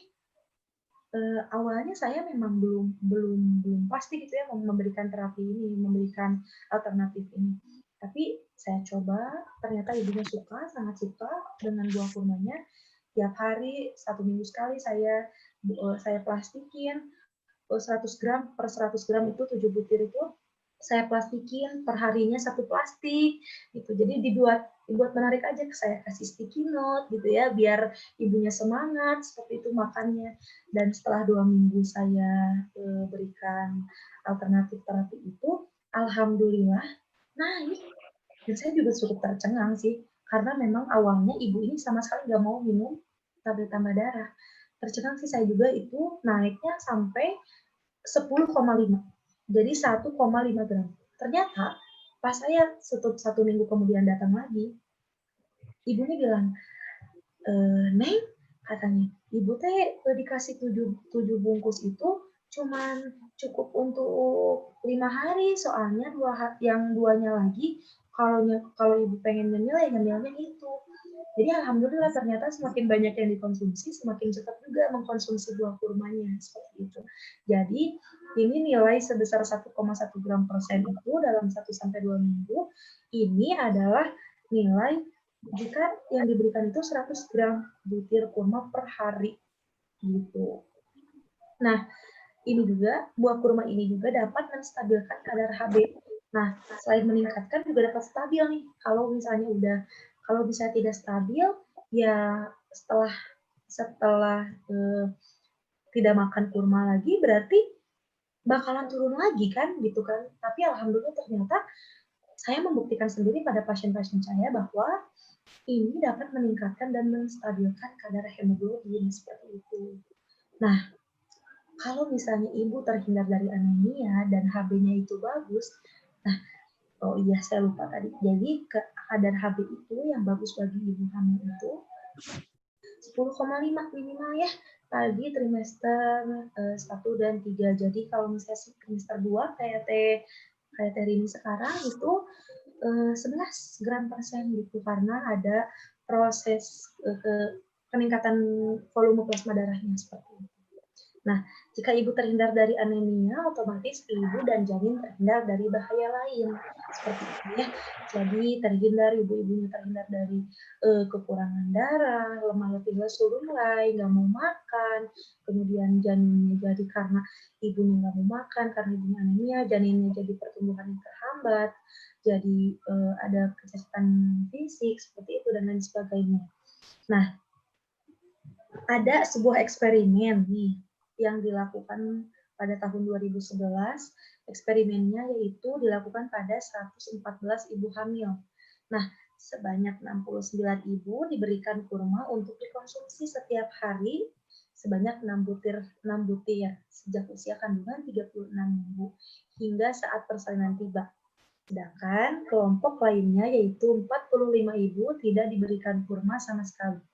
awalnya saya memang belum pasti gitu ya memberikan terapi ini, memberikan alternatif ini. Tapi saya coba, ternyata ibunya sangat suka dengan buah kurmanya. Tiap hari 1 minggu sekali saya plastikin 100 gram per 100 gram itu 7 butir itu saya plastikin perharinya 1 plastik gitu. Jadi dibuat menarik aja, saya kasih sticky note gitu ya biar ibunya semangat seperti itu makannya. Dan setelah 2 minggu saya berikan alternatif terapi itu, alhamdulillah naik. Dan saya juga cukup tercengang sih karena memang awalnya ibu ini sama sekali nggak mau minum tablet tambah darah. Tercengang sih saya juga itu naiknya sampai 10,5. Jadi 1,5 gram. Ternyata pas saya 1 minggu kemudian datang lagi, ibunya bilang, Neng, katanya, ibu teh dikasih 7 bungkus itu cuman cukup untuk 5 hari, soalnya yang 2-nya lagi, kalau ibu pengen nyemil, ya nyemilnya itu. Jadi alhamdulillah ternyata semakin banyak yang dikonsumsi, semakin cepat juga mengkonsumsi buah kurmanya, seperti itu. Jadi ini nilai sebesar 1,1 gram per sen itu dalam 1-2 minggu, ini adalah nilai jika yang diberikan itu 100 gram butir kurma per hari. Gitu. Nah, ini juga, buah kurma ini juga dapat menstabilkan kadar HB. Nah, selain meningkatkan juga dapat stabil nih. Kalau misalnya tidak stabil, ya setelah tidak makan kurma lagi, berarti bakalan turun lagi kan, gitu kan. Tapi alhamdulillah ternyata saya membuktikan sendiri pada pasien-pasien saya bahwa ini dapat meningkatkan dan menstabilkan kadar hemoglobin seperti itu. Nah, kalau misalnya ibu terhindar dari anemia dan HB-nya itu bagus, nah, oh iya saya lupa tadi. Jadi kadar HB itu yang bagus bagi ibu hamil itu 10,5 minimal ya bagi trimester 1 dan 3. Jadi kalau misalnya trimester 2 kayak Teh Rini sekarang itu 11 gram per sen gitu karena ada proses peningkatan volume plasma darahnya seperti itu. Nah, jika ibu terhindar dari anemia, otomatis ibu dan janin terhindar dari bahaya lain seperti itu ya. Jadi terhindar ibu-ibunya terhindar dari kekurangan darah, lemah letih lesu lunglai, nggak mau makan, kemudian janinnya jadi karena ibunya nggak mau makan karena ibunya anemia, janinnya jadi pertumbuhannya terhambat, jadi ada kecacatan fisik seperti itu dan lain sebagainya. Nah, ada sebuah eksperimen nih yang dilakukan pada tahun 2011. Eksperimennya yaitu dilakukan pada 114 ibu hamil. Nah, sebanyak 69 ibu diberikan kurma untuk dikonsumsi setiap hari sebanyak 6 butir sejak usia kandungan 36 minggu hingga saat persalinan tiba. Sedangkan kelompok lainnya yaitu 45 ibu tidak diberikan kurma sama sekali.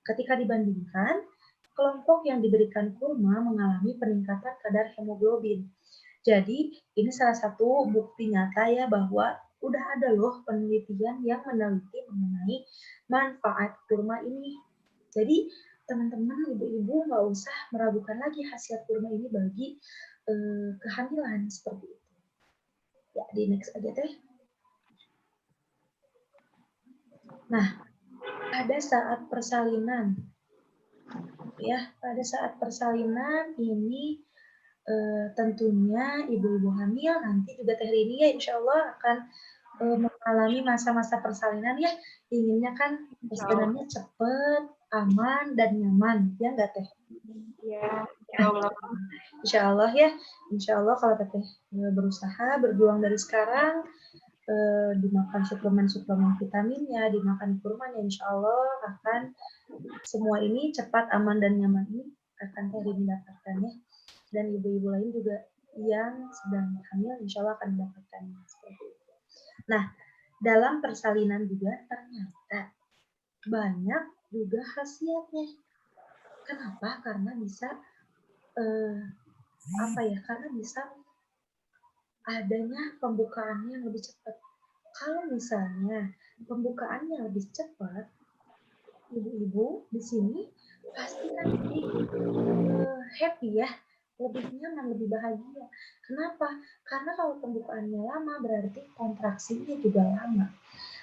Ketika dibandingkan, kelompok yang diberikan kurma mengalami peningkatan kadar hemoglobin. Jadi, ini salah satu bukti nyata ya bahwa udah ada loh penelitian yang meneliti mengenai manfaat kurma ini. Jadi, teman-teman, ibu-ibu nggak usah meragukan lagi khasiat kurma ini bagi kehamilan seperti itu. Ya, di next aja Teh. Nah, pada saat persalinan, ya pada saat persalinan ini tentunya ibu-ibu hamil nanti juga Teh Rini ya insya Allah akan mengalami masa-masa persalinan ya, inginnya kan sebenarnya cepat, aman dan nyaman ya nggak Teh? Ya, Insya Allah ya, insya Allah kalau Teh berusaha berjuang dari sekarang, dimakan suplemen vitaminnya, dimakan kurmanya, insya Allah akan semua ini cepat, aman, dan nyaman ini akan Teh Rini dapatkan ya. Dan ibu-ibu lain juga yang sedang hamil insya Allah akan mendapatkannya seperti itu. Nah, dalam persalinan juga ternyata banyak juga khasiatnya. Kenapa? Karena bisa karena bisa adanya pembukaannya yang lebih cepat. Kalau misalnya pembukaannya lebih cepat, ibu-ibu di sini pasti kan lebih happy ya, lebih nyaman, lebih bahagia. Kenapa? Karena kalau pembukaannya lama berarti kontraksinya juga lama.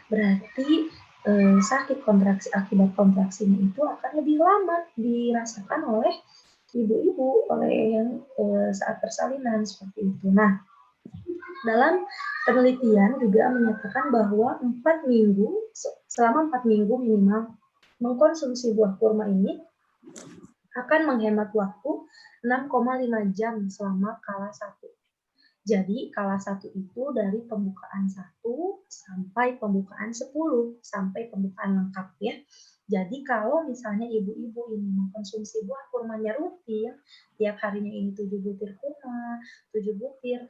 Berarti sakit kontraksi akibat kontraksinya itu akan lebih lama dirasakan oleh ibu-ibu oleh yang saat persalinan seperti itu. Nah, dalam penelitian juga menyatakan bahwa selama 4 minggu minimal mengkonsumsi buah kurma ini akan menghemat waktu 6,5 jam selama kala 1. Jadi kala 1 itu dari pembukaan 1 sampai pembukaan 10 sampai pembukaan lengkap ya. Jadi kalau misalnya ibu-ibu ini mengkonsumsi buah kurmanya rutin, tiap harinya ini 7 butir kurma, 7 butir,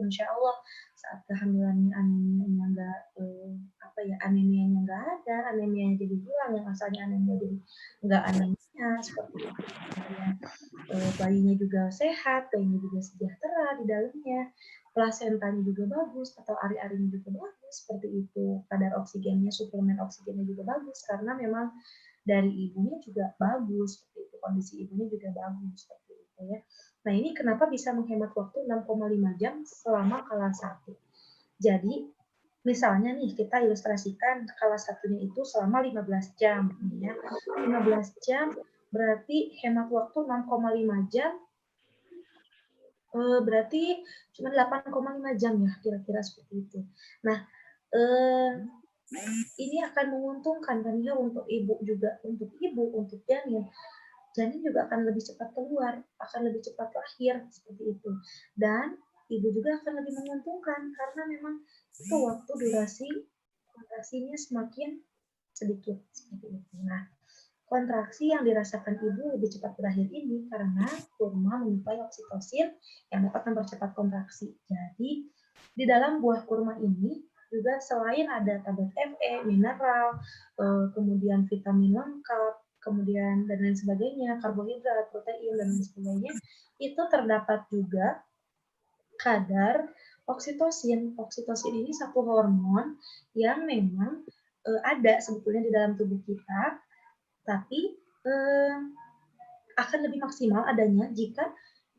insya Allah saat kehamilannya anemianya nggak ada, anemianya jadi hilang, yang asalnya anemia jadi nggak anemia, seperti itu. Kemudian bayinya juga sehat, bayinya juga sejahtera di dalamnya, plasentanya juga bagus, atau ari-arinya juga bagus, seperti itu. Kadar oksigennya, suplemen oksigennya juga bagus, karena memang dari ibunya juga bagus, seperti itu. Kondisi ibunya juga bagus, seperti itu ya. Nah, ini kenapa bisa menghemat waktu 6,5 jam selama kala 1. Jadi, misalnya nih, kita ilustrasikan kala 1-nya itu selama 15 jam. Ya. 15 jam berarti hemat waktu 6,5 jam, berarti cuma 8,5 jam ya, kira-kira seperti itu. Nah, ini akan menguntungkan kan ya untuk ibu juga, untuk janin. Janin juga akan lebih cepat keluar, akan lebih cepat lahir, seperti itu. Dan ibu juga akan lebih menguntungkan, karena memang itu waktu durasi kontraksinya semakin sedikit, seperti itu. Nah, kontraksi yang dirasakan ibu lebih cepat berakhir ini karena kurma menyuplai oksitosin yang dapat mempercepat kontraksi. Jadi, di dalam buah kurma ini juga selain ada tablet Fe, mineral, kemudian vitamin lengkap, kemudian dan lain sebagainya, karbohidrat, protein dan lain sebagainya, itu terdapat juga kadar oksitosin. Oksitosin ini satu hormon yang memang ada sebetulnya di dalam tubuh kita, tapi akan lebih maksimal adanya jika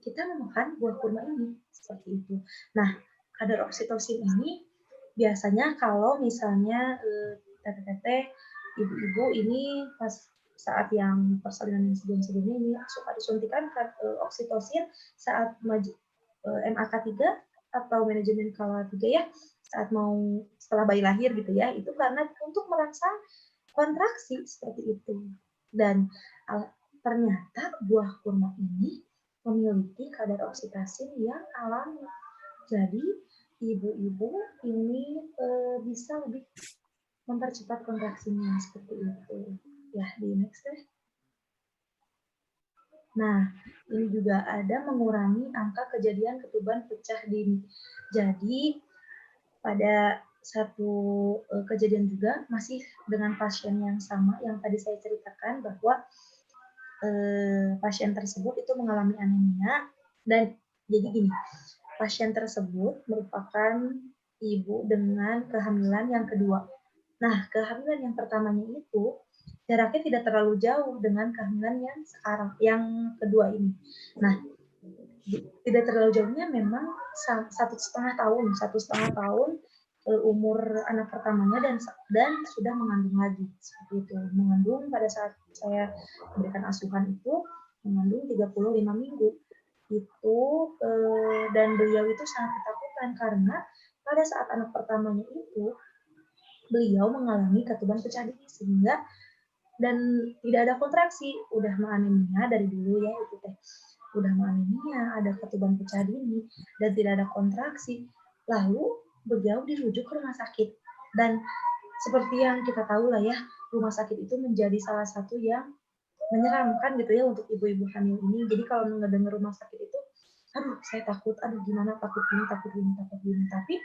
kita memakan buah kurma ini, seperti itu. Nah, kadar oksitosin ini biasanya kalau misalnya teteh-teteh, ibu-ibu ini pas saat yang persalinan sebelum-sebelumnya ini suka disuntikan oksitosin saat MAK3 atau manajemen KWA3 ya, saat mau setelah bayi lahir gitu ya, itu karena untuk merangsang kontraksi seperti itu. Dan ternyata buah kurma ini memiliki kadar oksitosin yang alami. Jadi ibu-ibu ini bisa lebih mempercepat kontraksinya seperti itu. Ya, di next deh. Nah, ini juga ada mengurangi angka kejadian ketuban pecah dini. Jadi pada satu kejadian juga masih dengan pasien yang sama yang tadi saya ceritakan bahwa pasien tersebut itu mengalami anemia dan jadi gini, pasien tersebut merupakan ibu dengan kehamilan yang kedua. Nah, kehamilan yang pertamanya itu jaraknya tidak terlalu jauh dengan kehamilan yang sekarang, yang kedua ini. Nah, tidak terlalu jauhnya memang 1,5 tahun umur anak pertamanya dan sudah mengandung lagi seperti itu. Mengandung pada saat saya memberikan asuhan itu mengandung 35 minggu itu dan beliau itu sangat ketakutan karena pada saat anak pertamanya itu beliau mengalami ketuban pecah dini sehingga dan tidak ada kontraksi, udah menganemia dari dulu ya itu teh, udah menganemia, ada ketuban pecah dini dan tidak ada kontraksi, lalu beliau dirujuk ke rumah sakit dan seperti yang kita tahu lah ya, rumah sakit itu menjadi salah satu yang menyeramkan gitu ya untuk ibu-ibu hamil ini. Jadi kalau mendengar rumah sakit itu, aduh saya takut, aduh gimana takut gini. Tapi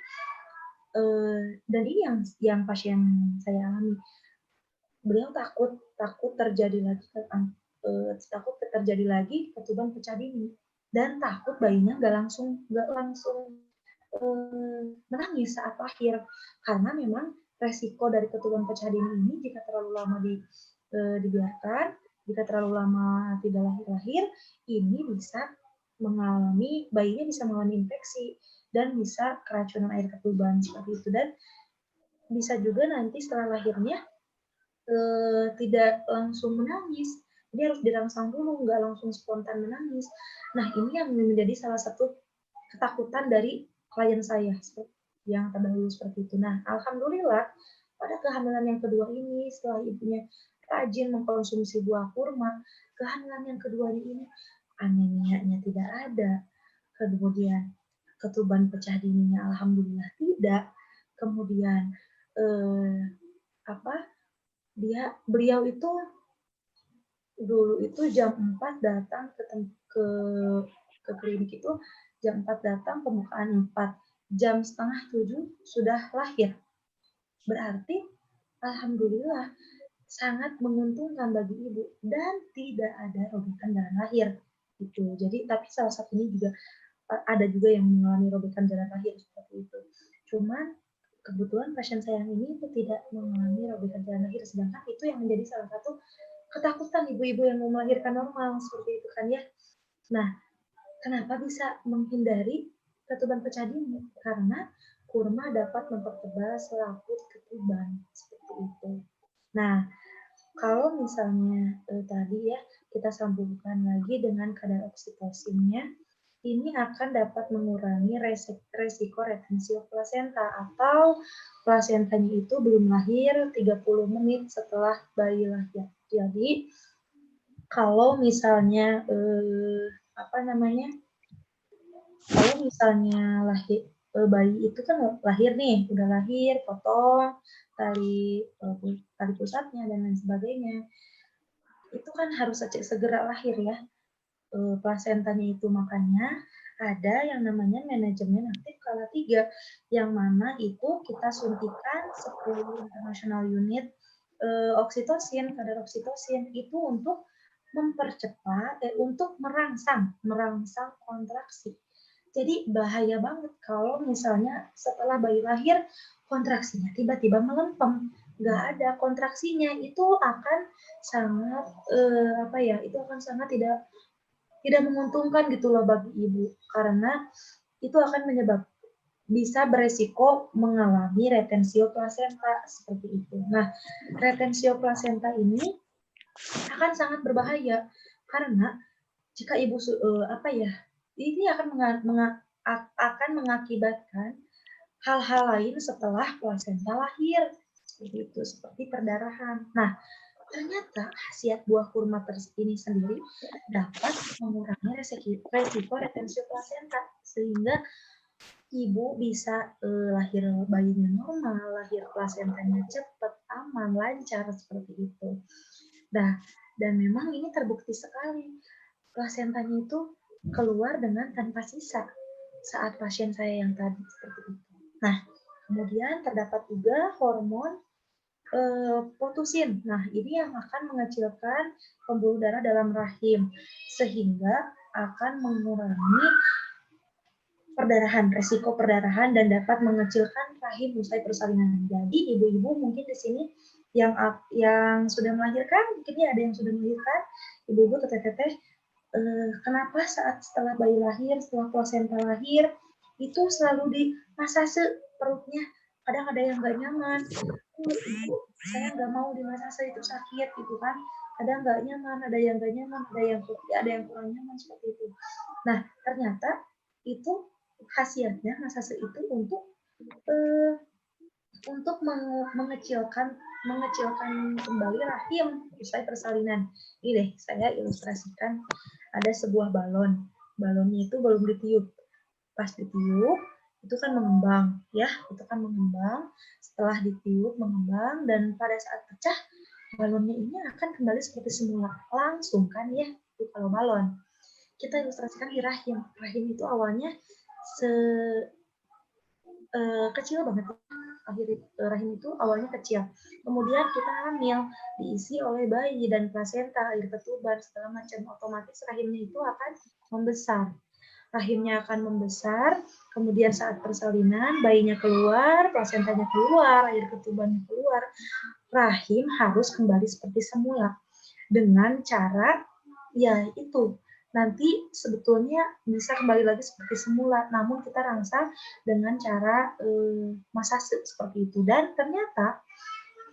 dan ini yang pasien saya alami. Beliau takut terjadi lagi ketuban pecah dini dan takut bayinya nggak langsung menangis saat lahir karena memang resiko dari ketuban pecah dini ini jika terlalu lama dibiarkan, jika terlalu lama tidak lahir ini bayinya bisa mengalami infeksi dan bisa keracunan air ketuban seperti itu dan bisa juga nanti setelah lahirnya tidak langsung menangis, jadi harus dirangsang dulu, nggak langsung spontan menangis. Nah ini yang menjadi salah satu ketakutan dari klien saya yang terdahulu seperti itu. Nah alhamdulillah pada kehamilan yang kedua ini setelah ibunya rajin mengkonsumsi buah kurma, kehamilan yang kedua ini anemianya tidak ada, kemudian ketuban pecah dininya alhamdulillah tidak, kemudian beliau itu dulu itu jam 4 datang ke klinik itu jam 4 datang, pembukaan 4, jam setengah 7 sudah lahir. Berarti alhamdulillah sangat menguntungkan bagi ibu dan tidak ada robekan jalan lahir itu. Jadi tapi salah satunya juga ada juga yang mengalami robekan jalan lahir seperti itu. Cuman kebetulan pasien saya yang ini itu tidak mengalami robekan jalan lahir, sedangkan itu yang menjadi salah satu ketakutan ibu-ibu yang mau melahirkan normal seperti itu kan ya. Nah, kenapa bisa menghindari ketuban pecah dini? Karena kurma dapat mempertebal selaput ketuban seperti itu. Nah, kalau misalnya tadi ya kita sambungkan lagi dengan kadar oksitosinnya, ini akan dapat mengurangi resiko retensio plasenta atau plasentanya itu belum lahir 30 menit setelah bayi lahir. Jadi kalau misalnya kalau misalnya bayi itu kan lahir nih, udah lahir, potong tali pusatnya dan lain sebagainya, itu kan harus segera lahir ya. Plasentanya itu makanya ada yang namanya manajemen aktif skala 3, yang mana itu kita suntikan 10 international unit oksitosin, kadar oksitosin itu untuk mempercepat, untuk merangsang kontraksi. Jadi bahaya banget kalau misalnya setelah bayi lahir kontraksinya tiba-tiba melempem, nggak ada kontraksinya, itu akan sangat itu akan sangat tidak menguntungkan gitu loh bagi ibu, karena itu akan bisa beresiko mengalami retensio plasenta seperti itu. Nah, retensio plasenta ini akan sangat berbahaya karena jika ibu ini akan mengakibatkan hal-hal lain setelah plasenta lahir seperti itu, seperti perdarahan. Nah, ternyata khasiat buah kurma ini sendiri dapat mengurangi resiko retensio plasenta sehingga ibu bisa lahir bayinya normal, lahir plasentanya cepat, aman, lancar seperti itu. Nah, dan memang ini terbukti sekali plasentanya itu keluar dengan tanpa sisa saat pasien saya yang tadi seperti itu. Nah, kemudian terdapat juga hormon potusin. Nah, ini yang akan mengecilkan pembuluh darah dalam rahim sehingga akan mengurangi resiko perdarahan dan dapat mengecilkan rahim usai persalinan. Jadi ibu-ibu mungkin di sini yang sudah melahirkan, mungkin ya ada yang sudah melahirkan, ibu-ibu teteh-teteh, kenapa setelah bayi lahir, setelah plasenta lahir, itu selalu di masase perutnya, kadang ada yang nggak nyaman, ibu, saya nggak mau di masase, itu sakit gitu kan, kadang nggak nyaman, ada yang nggak nyaman, ada yang kurang nyaman seperti itu. Nah, ternyata itu khasiatnya masase itu untuk mengecilkan kembali rahim usai persalinan. Ini deh, saya ilustrasikan ada sebuah balon. Balonnya itu belum ditiup. Pas ditiup, itu kan mengembang, ya, itu kan mengembang. Setelah ditiup, mengembang, dan pada saat pecah, balonnya ini akan kembali seperti semula. Langsung kan ya, itu kalau balon. Kita ilustrasikan di rahim. Rahim itu awalnya kecil banget. Rahim itu awalnya kecil. Kemudian kita hamil, diisi oleh bayi dan plasenta, air ketuban, segala macam. Otomatis rahimnya itu akan membesar. Rahimnya akan membesar, kemudian saat persalinan, bayinya keluar, plasentanya keluar, air ketubannya keluar. Rahim harus kembali seperti semula. Dengan cara, ya itu, nanti sebetulnya bisa kembali lagi seperti semula, namun kita rangsang dengan cara masase seperti itu. Dan ternyata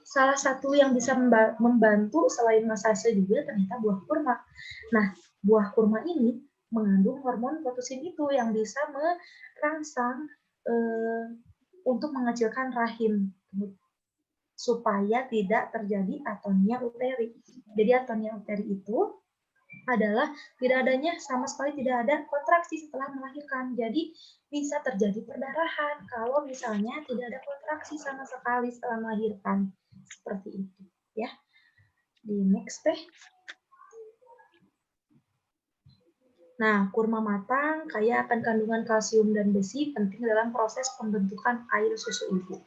salah satu yang bisa membantu selain masase juga ternyata buah kurma. Nah, buah kurma ini mengandung hormon potusin itu yang bisa merangsang untuk mengecilkan rahim supaya tidak terjadi atonia uteri. Jadi atonia uteri itu adalah tidak adanya sama sekali tidak ada kontraksi setelah melahirkan. Jadi bisa terjadi perdarahan kalau misalnya tidak ada kontraksi sama sekali setelah melahirkan. Seperti itu, ya. Di next deh. Nah, kurma matang kaya akan kandungan kalsium dan besi penting dalam proses pembentukan air susu ibu.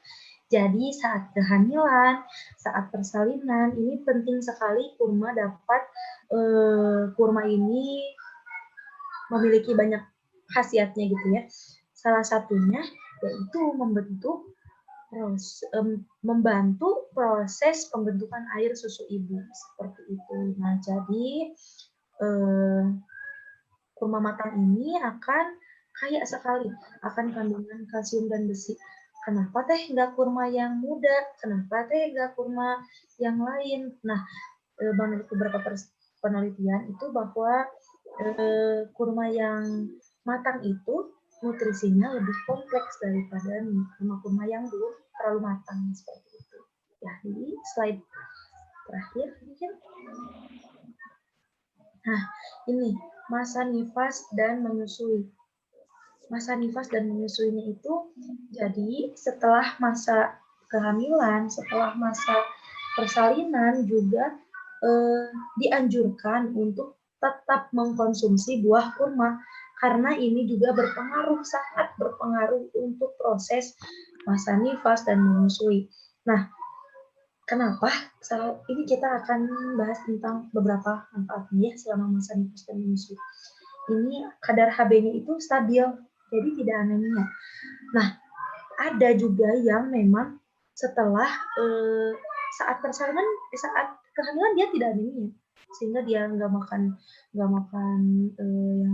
Jadi saat kehamilan, saat persalinan, ini penting sekali kurma kurma ini memiliki banyak khasiatnya gitu ya. Salah satunya yaitu membantu proses pembentukan air susu ibu seperti itu. Nah, jadi kurma matang ini akan kaya sekali akan kandungan kalsium dan besi. Kenapa teh nggak kurma yang muda? Kenapa teh nggak kurma yang lain? Nah, menurut beberapa penelitian itu bahwa kurma yang matang itu nutrisinya lebih kompleks daripada kurma-kurma yang belum terlalu matang seperti itu. Ya, jadi slide terakhir mungkin. Nah, ini masa nifas dan menyusui. Masa nifas dan menyusuinya itu jadi setelah masa kehamilan, setelah masa persalinan juga dianjurkan untuk tetap mengkonsumsi buah kurma karena ini juga berpengaruh, sangat berpengaruh untuk proses masa nifas dan menyusui. Nah, kenapa? Ini kita akan bahas tentang beberapa manfaatnya selama masa nifas dan menyusui. Ini kadar HB-nya itu stabil, jadi tidak anemia. Nah, ada juga yang memang setelah saat persalinan, saat kehamilan dia tidak anemia, sehingga dia nggak makan yang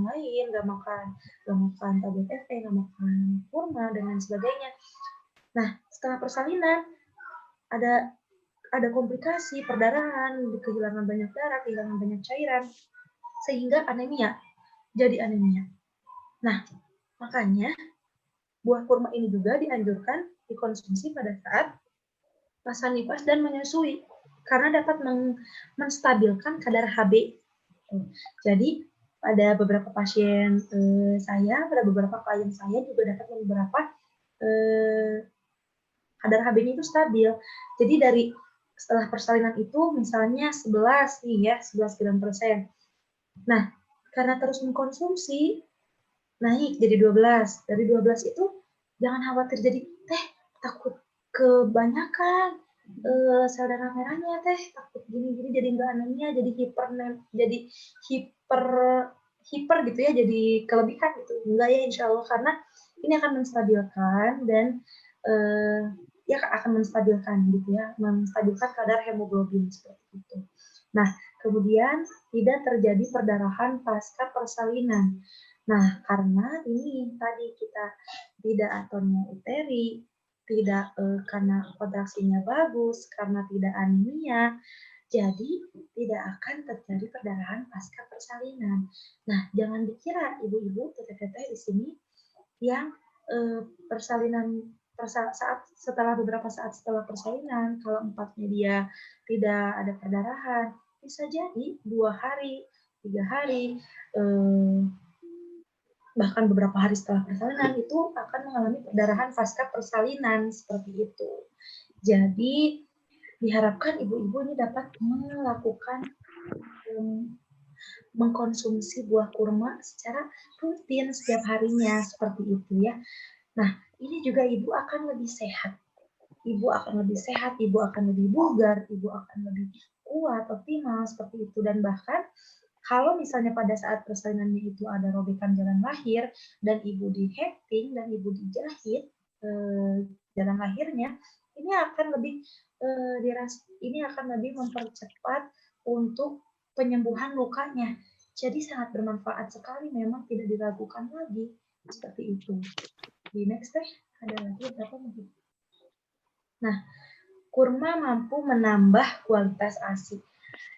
lain, nggak makan tablet FE, nggak makan kurma dan lain sebagainya. Nah, setelah persalinan ada komplikasi perdarahan, kehilangan banyak darah, kehilangan banyak cairan, sehingga anemia. Jadi anemia. Nah, makanya buah kurma ini juga dianjurkan dikonsumsi pada saat masa nifas dan menyusui karena dapat menstabilkan kadar HB. Jadi pada beberapa pasien pada beberapa klien saya juga dapat beberapa kadar HB-nya itu stabil. Jadi dari setelah persalinan itu misalnya 11 nih ya, 11 gram %. Nah, karena terus mengkonsumsi naik jadi 12. Dari 12 itu jangan khawatir jadi takut kebanyakan sel darah merahnya takut gini-gini jadi enggak anemia, jadi hiper gitu ya, jadi kelebihan gitu. Enggak ya, insya Allah, karena ini akan menstabilkan dan ya akan menstabilkan gitu ya, menstabilkan kadar hemoglobin seperti itu. Nah, kemudian tidak terjadi perdarahan pasca persalinan. Nah, karena ini tadi kita tidak atonia uteri, tidak karena kontraksinya bagus, karena tidak anemia, jadi tidak akan terjadi perdarahan pasca persalinan. Nah, jangan dikira ibu-ibu, teteh-teteh di sini yang persalinan setelah beberapa saat setelah persalinan, kalau 4-nya dia tidak ada perdarahan, bisa jadi 2 hari, 3 hari, bahkan beberapa hari setelah persalinan itu akan mengalami perdarahan pasca persalinan seperti itu. Jadi diharapkan ibu-ibu ini dapat melakukan mengkonsumsi buah kurma secara rutin setiap harinya seperti itu ya. Nah, ini juga ibu akan lebih sehat. Ibu akan lebih sehat, ibu akan lebih bugar, ibu akan lebih kuat, optimal seperti itu. Dan bahkan kalau misalnya pada saat persalinannya itu ada robekan jalan lahir dan ibu dihekting dan ibu dijahit jalan lahirnya, ini akan lebih mempercepat untuk penyembuhan lukanya. Jadi sangat bermanfaat sekali, memang tidak diragukan lagi seperti itu. Di next ada lagi berapa mungkin? Nah, kurma mampu menambah kualitas ASI.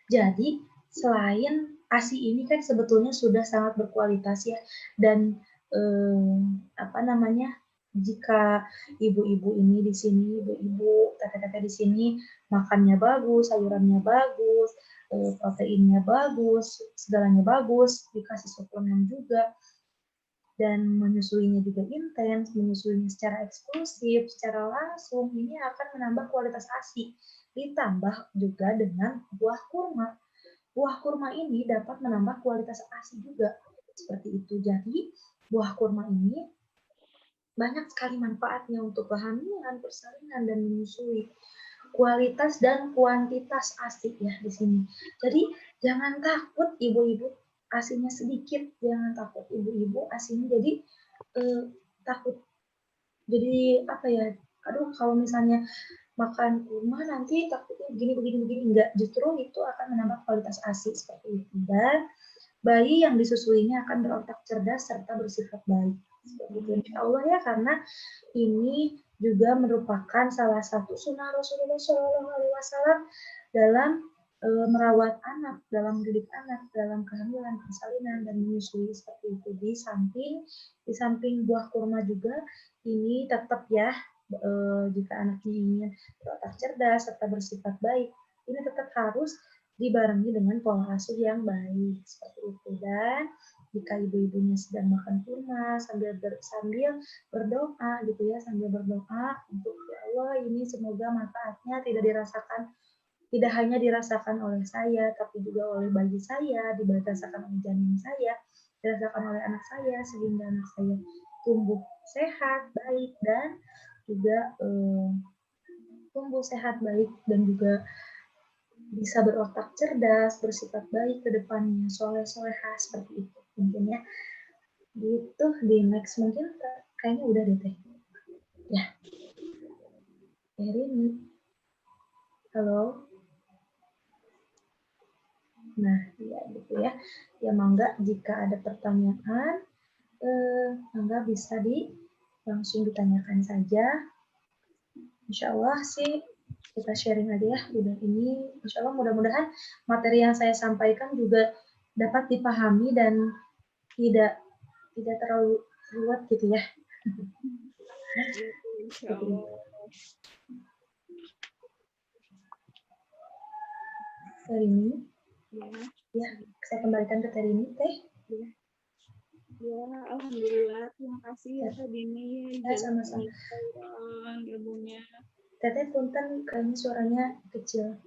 Jadi selain ASI ini kan sebetulnya sudah sangat berkualitas ya, dan jika ibu-ibu ini di sini, ibu-ibu teteh-teteh di sini makannya bagus, sayurannya bagus, proteinnya bagus, segalanya bagus, dikasih suplemen juga, dan menyusuinya juga intens, menyusuinya secara eksklusif, secara langsung, ini akan menambah kualitas ASI. Ditambah juga dengan buah kurma. Buah kurma ini dapat menambah kualitas ASI juga. Seperti itu. Jadi, buah kurma ini banyak sekali manfaatnya untuk kehamilan, persalinan, dan menyusui. Kualitas dan kuantitas ASI ya di sini. Jadi, jangan takut ibu-ibu ASINya sedikit, jangan takut ibu-ibu ASINya jadi takut. Jadi aduh kalau misalnya makan kurma nanti takutnya begini enggak, justru itu akan menambah kualitas ASI seperti itu. Dan bayi yang disusuinya akan berotak cerdas serta bersifat baik. Seperti itu, insya Allah ya, karena ini juga merupakan salah satu sunnah Rasulullah SAW dalam merawat anak, dalam mendidik anak, dalam kehamilan, persalinan, dan menyusui seperti itu. Di samping buah kurma juga ini tetap ya, jika anaknya ingin berotak cerdas serta bersifat baik, ini tetap harus dibarengi dengan pola asuh yang baik seperti itu. Dan jika ibu-ibunya sedang makan kurma sambil berdoa gitu ya, sambil berdoa untuk ya Allah ini semoga manfaatnya tidak hanya dirasakan oleh saya, tapi juga oleh bayi saya, dirasakan oleh janin saya, dirasakan oleh anak saya sehingga anak saya tumbuh sehat, baik, dan juga tumbuh sehat, baik, dan juga bisa berotak cerdas, bersifat baik ke depannya, soleh-solehah seperti itu mungkin ya. Gitu di next mungkin kayaknya udah deh Teh. Ya. Erin. Halo. Nah, ya gitu ya. Ya mangga jika ada pertanyaan mangga bisa langsung ditanyakan saja. Insya Allah sih kita sharing aja ya udah ini. Insya Allah mudah-mudahan materi yang saya sampaikan juga dapat dipahami dan tidak terlalu ruwet gitu ya. Insya Allah. Terini, Ya. Saya kembalikan ke Terini Teh. Ya, alhamdulillah. Terima kasih ya Kak Dini. Ya, sama-sama. Ilmunya. Teteh punten kayaknya suaranya kecil.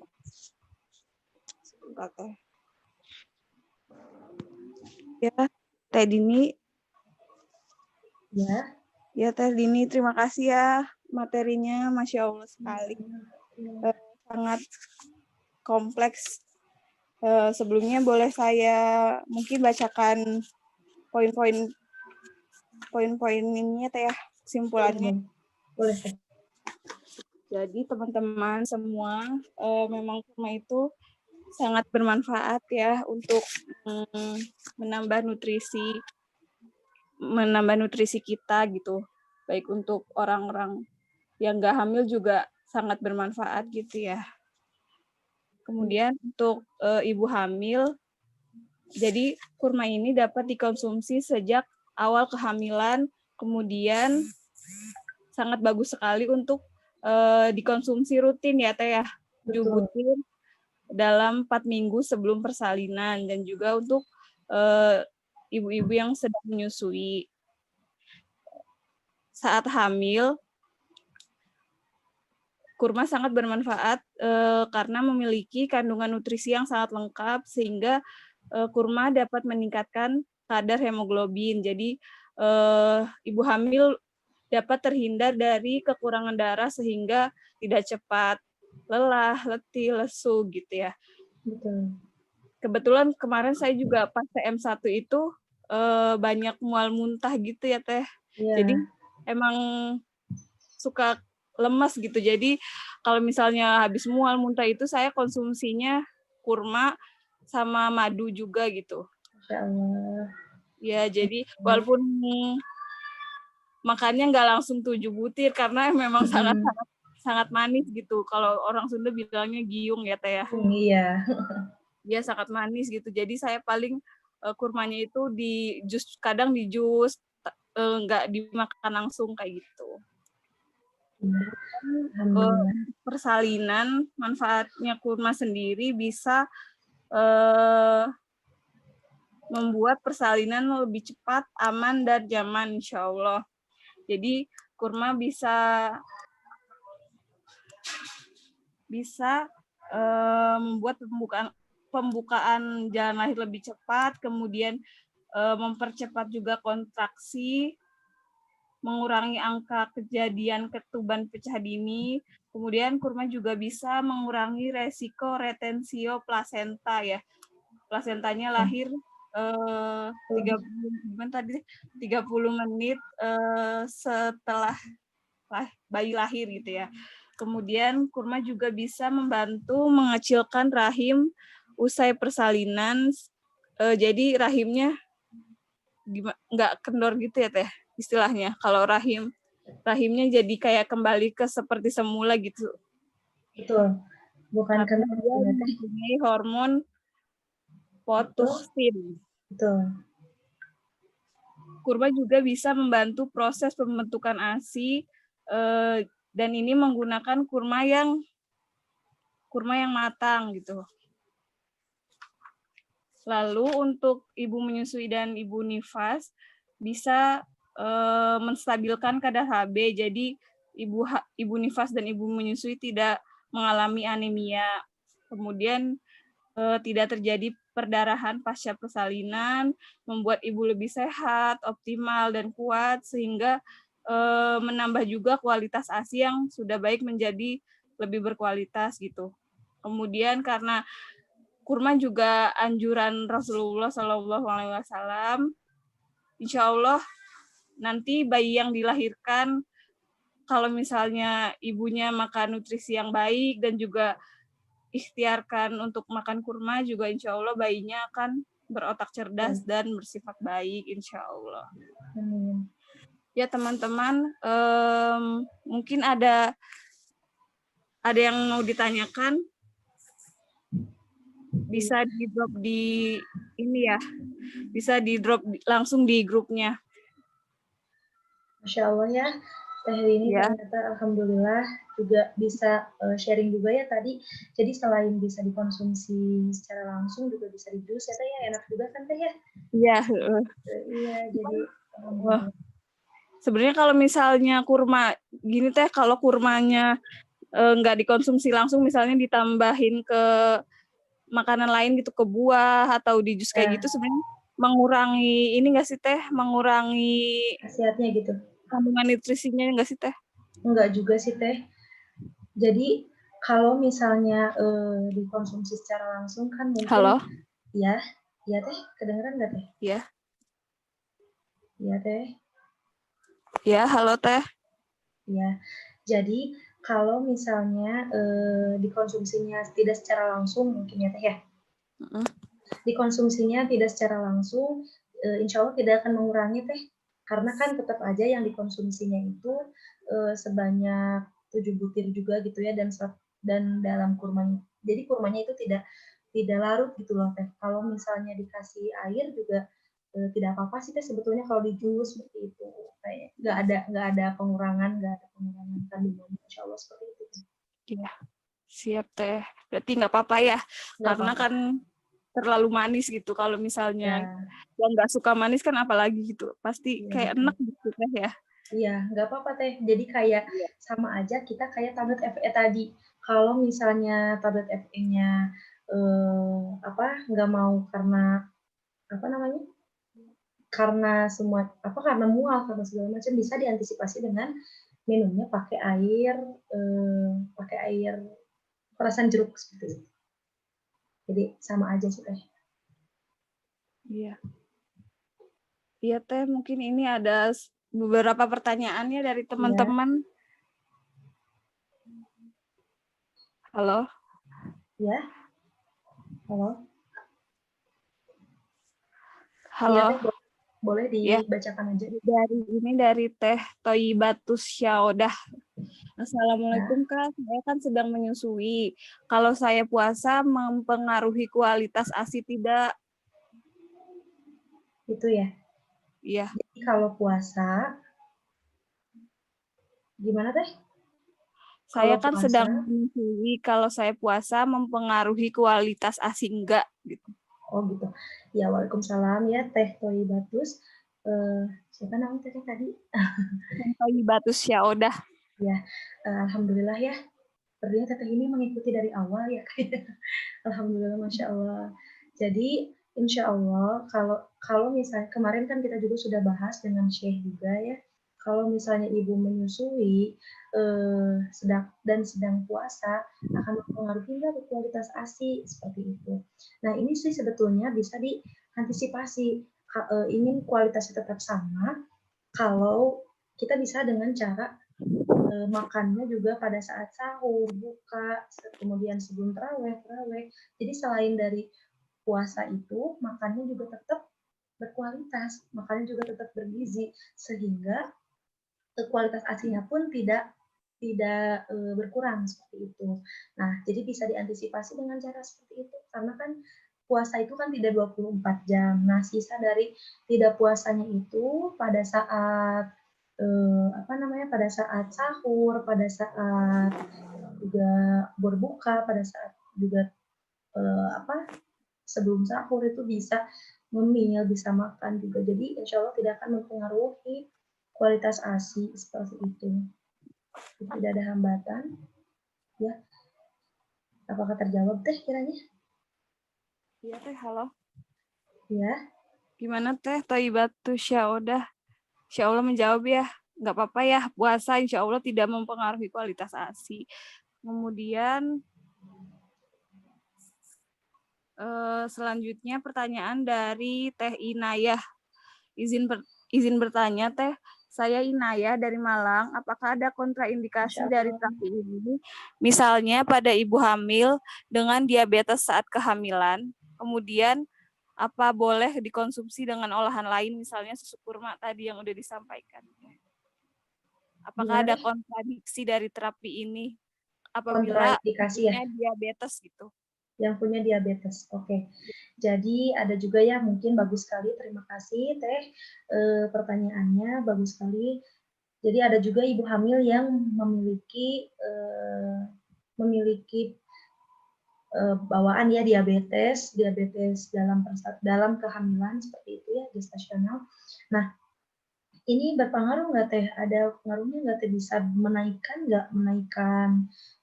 Sebentar Teh. Ya, Teh Dini. Ya. Ya Teh Dini, terima kasih ya materinya, Masya Allah sekali. Sangat kompleks. Sebelumnya boleh saya mungkin bacakan poin-poinnya Teh ya, kesimpulannya. Boleh Teh. Jadi teman-teman semua, memang kurma itu sangat bermanfaat ya untuk menambah nutrisi kita gitu. Baik untuk orang-orang yang nggak hamil juga sangat bermanfaat gitu ya. Kemudian untuk ibu hamil, jadi kurma ini dapat dikonsumsi sejak awal kehamilan, kemudian sangat bagus sekali untuk dikonsumsi rutin ya Teh ya. 7 butir dalam 4 minggu sebelum persalinan, dan juga untuk ibu-ibu yang sedang menyusui. Saat hamil, kurma sangat bermanfaat karena memiliki kandungan nutrisi yang sangat lengkap, sehingga kurma dapat meningkatkan kadar hemoglobin. Jadi ibu hamil dapat terhindar dari kekurangan darah sehingga tidak cepat lelah, letih, lesu gitu ya. Betul. Kebetulan kemarin saya juga pas TM1 itu banyak mual muntah gitu ya Teh. Yeah. Jadi emang suka lemas gitu. Jadi kalau misalnya habis mual muntah itu saya konsumsinya kurma sama madu juga gitu. Masya Allah. Ya, jadi walaupun makannya nggak langsung 7 butir karena memang sangat manis gitu. Kalau orang Sunda bilangnya giung ya Teh ya. Iya. Dia sangat manis gitu. Jadi saya paling kurmanya itu di jus, kadang di jus, nggak dimakan langsung kayak gitu. Persalinan, manfaatnya kurma sendiri bisa membuat persalinan lebih cepat, aman, dan nyaman insya Allah. Jadi kurma bisa membuat pembukaan jalan lahir lebih cepat, kemudian mempercepat juga kontraksi, mengurangi angka kejadian ketuban pecah dini. Kemudian kurma juga bisa mengurangi resiko retensio plasenta ya. Plasentanya lahir 30 menit setelah bayi lahir gitu ya. Kemudian kurma juga bisa membantu mengecilkan rahim usai persalinan. Jadi rahimnya nggak kendor gitu ya Teh istilahnya. Kalau rahimnya jadi kayak kembali ke seperti semula gitu. Betul. Bukan karena dia mempunyai hormon Pitocin. Betul. Kurma juga bisa membantu proses pembentukan ASI dan ini menggunakan kurma yang matang gitu. Lalu untuk ibu menyusui dan ibu nifas bisa menstabilkan kadar HB. Jadi ibu nifas dan ibu menyusui tidak mengalami anemia. Kemudian tidak terjadi perdarahan pasca persalinan, membuat ibu lebih sehat, optimal, dan kuat, sehingga menambah juga kualitas ASI yang sudah baik menjadi lebih berkualitas gitu. Kemudian karena kurma juga anjuran Rasulullah SAW, insya Allah nanti bayi yang dilahirkan, kalau misalnya ibunya makan nutrisi yang baik dan juga ikhtiarkan untuk makan kurma, juga insya Allah bayinya akan berotak cerdas dan bersifat baik, insya Allah. Amin. Ya teman-teman, mungkin ada yang mau ditanyakan, bisa di drop di ini ya, bisa di drop langsung di grupnya. Masya Allah ya, Teh ini Ya. ternyata alhamdulillah juga bisa sharing juga ya tadi. Jadi selain bisa dikonsumsi secara langsung juga bisa di jus ya Teh ya, enak juga kan Teh ya? Iya. Iya, jadi Wah. Sebenarnya kalau misalnya kurma gini Teh, kalau kurmanya nggak dikonsumsi langsung, misalnya ditambahin ke makanan lain gitu, ke buah atau di jus kayak gitu, sebenarnya mengurangi ini nggak sih Teh? Mengurangi khasiatnya gitu. kandungan nutrisinya nggak sih Teh? Enggak juga sih Teh. Jadi kalau misalnya dikonsumsi secara langsung kan mungkin. Halo? Ya Teh, kedengeran nggak Teh? Ya. Ya Teh. Ya, halo Teh. Ya, jadi kalau misalnya dikonsumsinya tidak secara langsung mungkin ya Teh ya. Dikonsumsinya tidak secara langsung, insya Allah tidak akan mengurangi Teh. Karena kan tetap aja yang dikonsumsinya itu sebanyak 7 butir juga gitu ya, dan dalam kurmanya. Jadi kurmanya itu tidak larut gitu loh Teh. Kalau misalnya dikasih air juga tidak apa-apa sih Teh sebetulnya kalau di jus seperti itu. Kayak nggak ada pengurangan kandungan, insya Allah seperti itu. Iya, siap Teh. Berarti nggak apa-apa ya, karena kan terlalu manis gitu. Kalau misalnya yang nggak suka manis kan apalagi gitu, pasti kayak enak gitu Teh ya. Iya, nggak apa-apa Teh. Jadi kayak sama aja kita kayak tablet FE tadi. Kalau misalnya tablet FE-nya nggak mau karena apa namanya? Karena karena mual, karena segala macam, bisa diantisipasi dengan minumnya pakai air perasan jeruk seperti itu. Jadi sama aja sih Teh. Iya. Iya Teh, mungkin ini ada beberapa pertanyaannya dari teman-teman. Halo? Ya. Halo. Halo. Ya, Teh, boleh dibacakan aja. Dari Teh Toyibatus Syaudah. Assalamualaikum Kak, saya kan sedang menyusui. Kalau saya puasa mempengaruhi kualitas ASI tidak? Itu ya? Iya. Jadi kalau puasa, gimana Teh? Saya kan sedang menyusui, kalau saya puasa mempengaruhi kualitas ASI enggak? Gitu. Oh gitu. Ya, waalaikumsalam ya Teh Toyibatus. Siapa nama Teh tadi? Toyibatus Syaudah. Ya, alhamdulillah ya. Sepertinya Teteh ini mengikuti dari awal ya. Alhamdulillah, Masya Allah. Jadi, insya Allah, kalau misalnya, kemarin kan kita juga sudah bahas dengan Syekh juga ya, kalau misalnya ibu menyusui sedang puasa, akan mempengaruhi nggak kualitas ASI, seperti itu. Nah, ini sih sebetulnya bisa diantisipasi. Ingin kualitasnya tetap sama, kalau kita bisa dengan cara makannya juga pada saat sahur, buka, kemudian sebelum terawih. Jadi selain dari puasa itu, makannya juga tetap berkualitas, makannya juga tetap bergizi, sehingga kualitas ASI-nya pun tidak berkurang seperti itu. Nah, jadi bisa diantisipasi dengan cara seperti itu, karena kan puasa itu kan tidak 24 jam. Nah, sisa dari tidak puasanya itu pada saat pada saat sahur, pada saat juga berbuka, pada saat juga sebelum sahur itu bisa ngemil, bisa makan juga. Jadi insya Allah tidak akan mempengaruhi kualitas ASI seperti itu. Tidak ada hambatan. Ya. Apakah terjawab Teh kiranya? Iya Teh, halo. Ya, Gimana Teh? Thaibatu Syaudah. Insya Allah menjawab ya. Nggak apa-apa ya, puasa insya Allah tidak mempengaruhi kualitas ASI. Kemudian selanjutnya pertanyaan dari Teh Inayah. Izin bertanya Teh, saya Inayah dari Malang. Apakah ada kontraindikasi Masya dari Allah. terapi ini? Misalnya pada ibu hamil dengan diabetes saat kehamilan. Kemudian apa boleh dikonsumsi dengan olahan lain, misalnya susu kurma tadi yang udah disampaikan? Apakah Gimana ada teh? kontradiksi dari terapi ini apabila Kontraindikasi ya, punya diabetes gitu? yang punya diabetes. Oke. Jadi ada juga ya, mungkin bagus sekali. Terima kasih Teh. Pertanyaannya bagus sekali. Jadi ada juga ibu hamil yang memiliki bawaan ya diabetes dalam kehamilan seperti itu ya, gestasional. Nah, ini berpengaruh nggak Teh? Ada pengaruhnya nggak Teh? Bisa menaikkan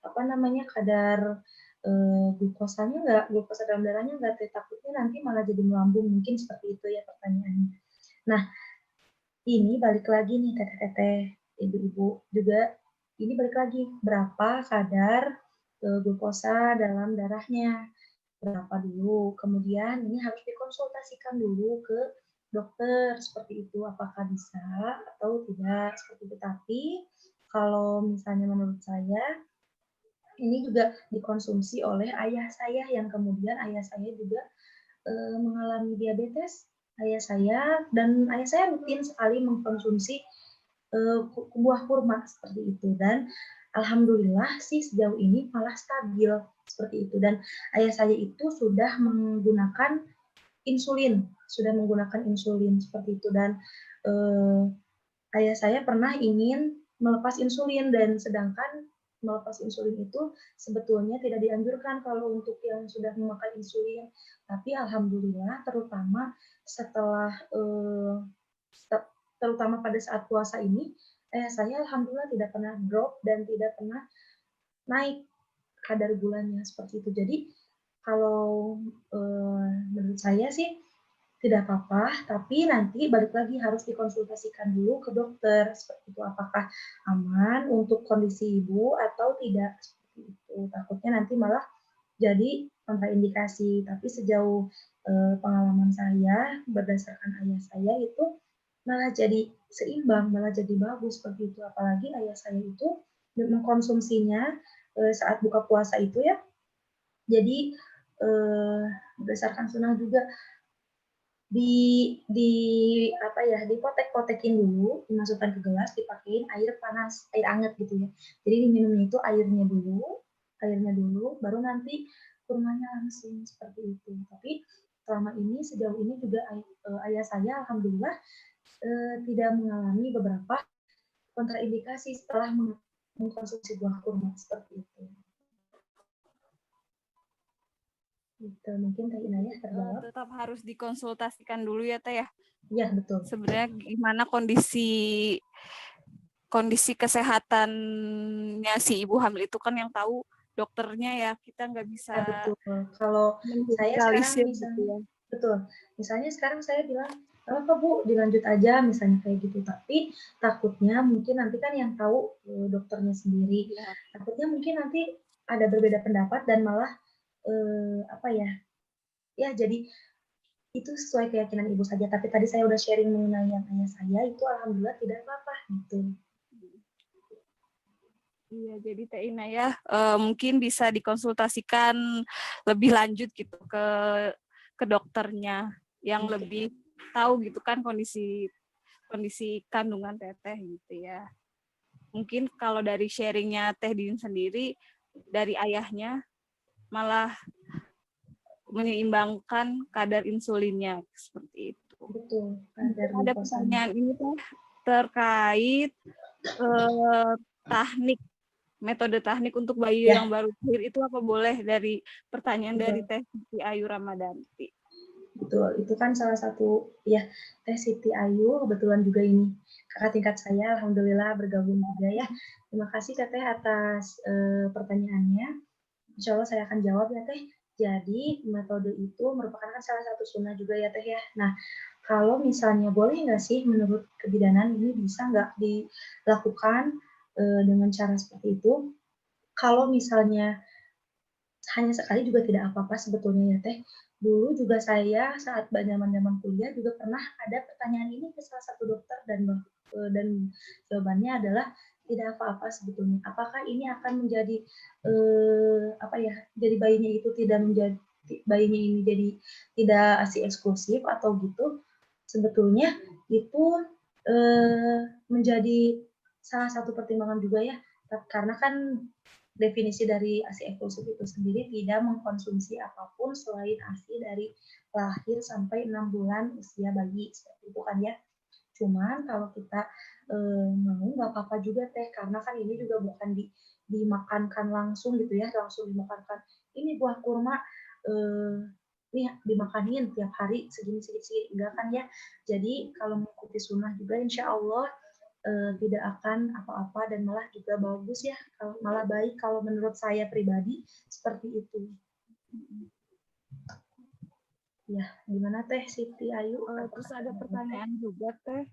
apa namanya kadar glukosanya nggak? Glukosa dalam darahnya nggak Teh? Takutnya nanti malah jadi melambung, mungkin seperti itu ya pertanyaannya. Nah, ini balik lagi nih teteh-teteh, ibu-ibu juga, ini balik lagi berapa kadar glukosa dalam darahnya, berapa dulu. Kemudian ini harus dikonsultasikan dulu ke dokter seperti itu, apakah bisa atau tidak seperti itu. Tapi kalau misalnya menurut saya ini juga dikonsumsi oleh ayah saya yang kemudian ayah saya juga mengalami diabetes. Ayah saya rutin sekali mengkonsumsi buah kurma seperti itu, dan alhamdulillah sih sejauh ini malah stabil seperti itu. Dan ayah saya itu sudah menggunakan insulin seperti itu. Dan ayah saya pernah ingin melepas insulin, dan sedangkan melepas insulin itu sebetulnya tidak dianjurkan kalau untuk yang sudah memakai insulin. Tapi alhamdulillah terutama pada saat puasa ini, ayah saya alhamdulillah tidak pernah drop dan tidak pernah naik kadar gulanya seperti itu. Jadi kalau menurut saya sih tidak apa-apa, tapi nanti balik lagi harus dikonsultasikan dulu ke dokter seperti itu, apakah aman untuk kondisi ibu atau tidak seperti itu. Takutnya nanti malah jadi kontraindikasi. Tapi sejauh pengalaman saya berdasarkan ayah saya itu malah jadi seimbang, malah jadi bagus seperti itu. Apalagi ayah saya itu mengkonsumsinya saat buka puasa itu ya. Jadi berdasarkan sunnah juga dipotek-potekin dulu, dimasukkan ke gelas, dipakein air panas, air hangat gitu ya. Jadi diminumnya itu airnya dulu, baru nanti kurmanya langsung seperti itu. Tapi selama ini sejauh ini juga ayah saya alhamdulillah tidak mengalami beberapa kontraindikasi setelah mengkonsumsi buah kurma seperti itu. Gitu, mungkin Teh Inayah terjawab. Tetap harus dikonsultasikan dulu ya Teh ya. Iya, betul. Sebenarnya gimana kondisi kesehatannya si ibu hamil itu kan yang tahu dokternya ya, kita nggak bisa Ya, betul. Kalau saya sekarang misalnya, ya. betul. Misalnya sekarang saya bilang, apa Bu, dilanjut aja misalnya kayak gitu. Tapi takutnya mungkin nanti kan yang tahu dokternya sendiri. Ya. Takutnya mungkin nanti ada berbeda pendapat dan malah ya jadi itu sesuai keyakinan ibu saja. Tapi tadi saya udah sharing mengenai yang ayah saya, itu alhamdulillah tidak apa-apa gitu. Iya, jadi Teh Inayah mungkin bisa dikonsultasikan lebih lanjut gitu ke dokternya yang lebih tahu gitu kan kondisi kandungan Teteh gitu ya. Mungkin kalau dari sharingnya Teh Din sendiri, dari ayahnya malah menyeimbangkan kadar insulinnya seperti itu. Betul. Ada pertanyaan ini Teh terkait metode teknik untuk bayi yang baru lahir itu apa boleh, dari pertanyaan dari Teh Siti Ayu Ramadanti. Betul, itu kan salah satu ya Teh Siti Ayu, kebetulan juga ini kakak tingkat saya, alhamdulillah bergabung juga ya. Terima kasih Teteh atas pertanyaannya. Insya Allah saya akan jawab ya Teh. Jadi metode itu merupakan kan salah satu sunnah juga ya Teh ya. Nah, kalau misalnya boleh nggak sih menurut kebidanan ini bisa nggak dilakukan dengan cara seperti itu? Kalau misalnya hanya sekali juga tidak apa-apa sebetulnya ya Teh. Dulu juga saya saat zaman-zaman kuliah juga pernah ada pertanyaan ini ke salah satu dokter dan jawabannya adalah tidak apa-apa sebetulnya. Apakah ini akan menjadi apa ya? Jadi bayinya itu tidak menjadi bayinya ini jadi tidak ASI eksklusif atau gitu? Sebetulnya itu menjadi salah satu pertimbangan juga ya. Karena kan definisi dari ASI eksklusif itu sendiri tidak mengkonsumsi apapun selain ASI dari lahir sampai 6 bulan usia bayi, seperti itu kan ya. Cuman kalau kita mau nggak apa-apa juga Teh, karena kan ini juga bukan dimakankan langsung gitu ya, langsung dimakankan. Ini buah kurma nih dimakanin tiap hari segini, enggak kan ya. Jadi kalau mengikuti sunnah juga insya Allah tidak akan apa-apa dan malah juga bagus ya, malah baik kalau menurut saya pribadi seperti itu. Ya, gimana Teh Siti Ayu? Terus ada pertanyaan juga Teh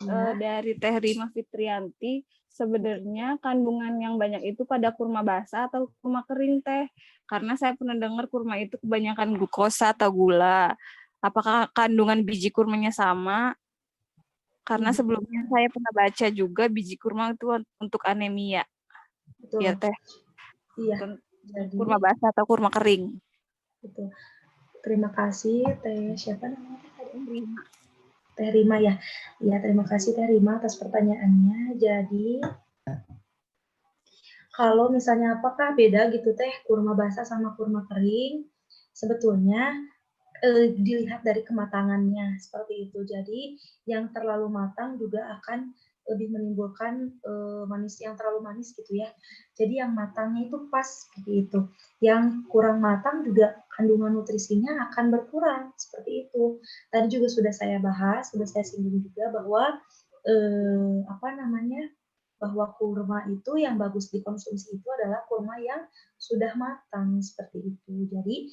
Ya. dari Teh Rima Fitrianti. Sebenarnya kandungan yang banyak itu pada kurma basah atau kurma kering Teh? Karena saya pernah dengar kurma itu kebanyakan glukosa atau gula. Apakah kandungan biji kurmanya sama? Karena sebelumnya saya pernah baca juga biji kurma itu untuk anemia. Betul. Ya Teh. Iya. Jadi, kurma basah atau kurma kering. Betul. Terima kasih Teh siapa namanya tadi? Rima. Teh Rima ya. Ya, terima kasih Teh Rima atas pertanyaannya. Jadi kalau misalnya apakah beda gitu Teh kurma basah sama kurma kering? Sebetulnya dilihat dari kematangannya seperti itu. Jadi yang terlalu matang juga akan lebih menimbulkan manis yang terlalu manis gitu ya. Jadi yang matangnya itu pas seperti itu. Yang kurang matang juga kandungan nutrisinya akan berkurang seperti itu. Tadi juga sudah saya bahas, sudah saya singgung juga bahwa bahwa kurma itu yang bagus dikonsumsi itu adalah kurma yang sudah matang seperti itu. Jadi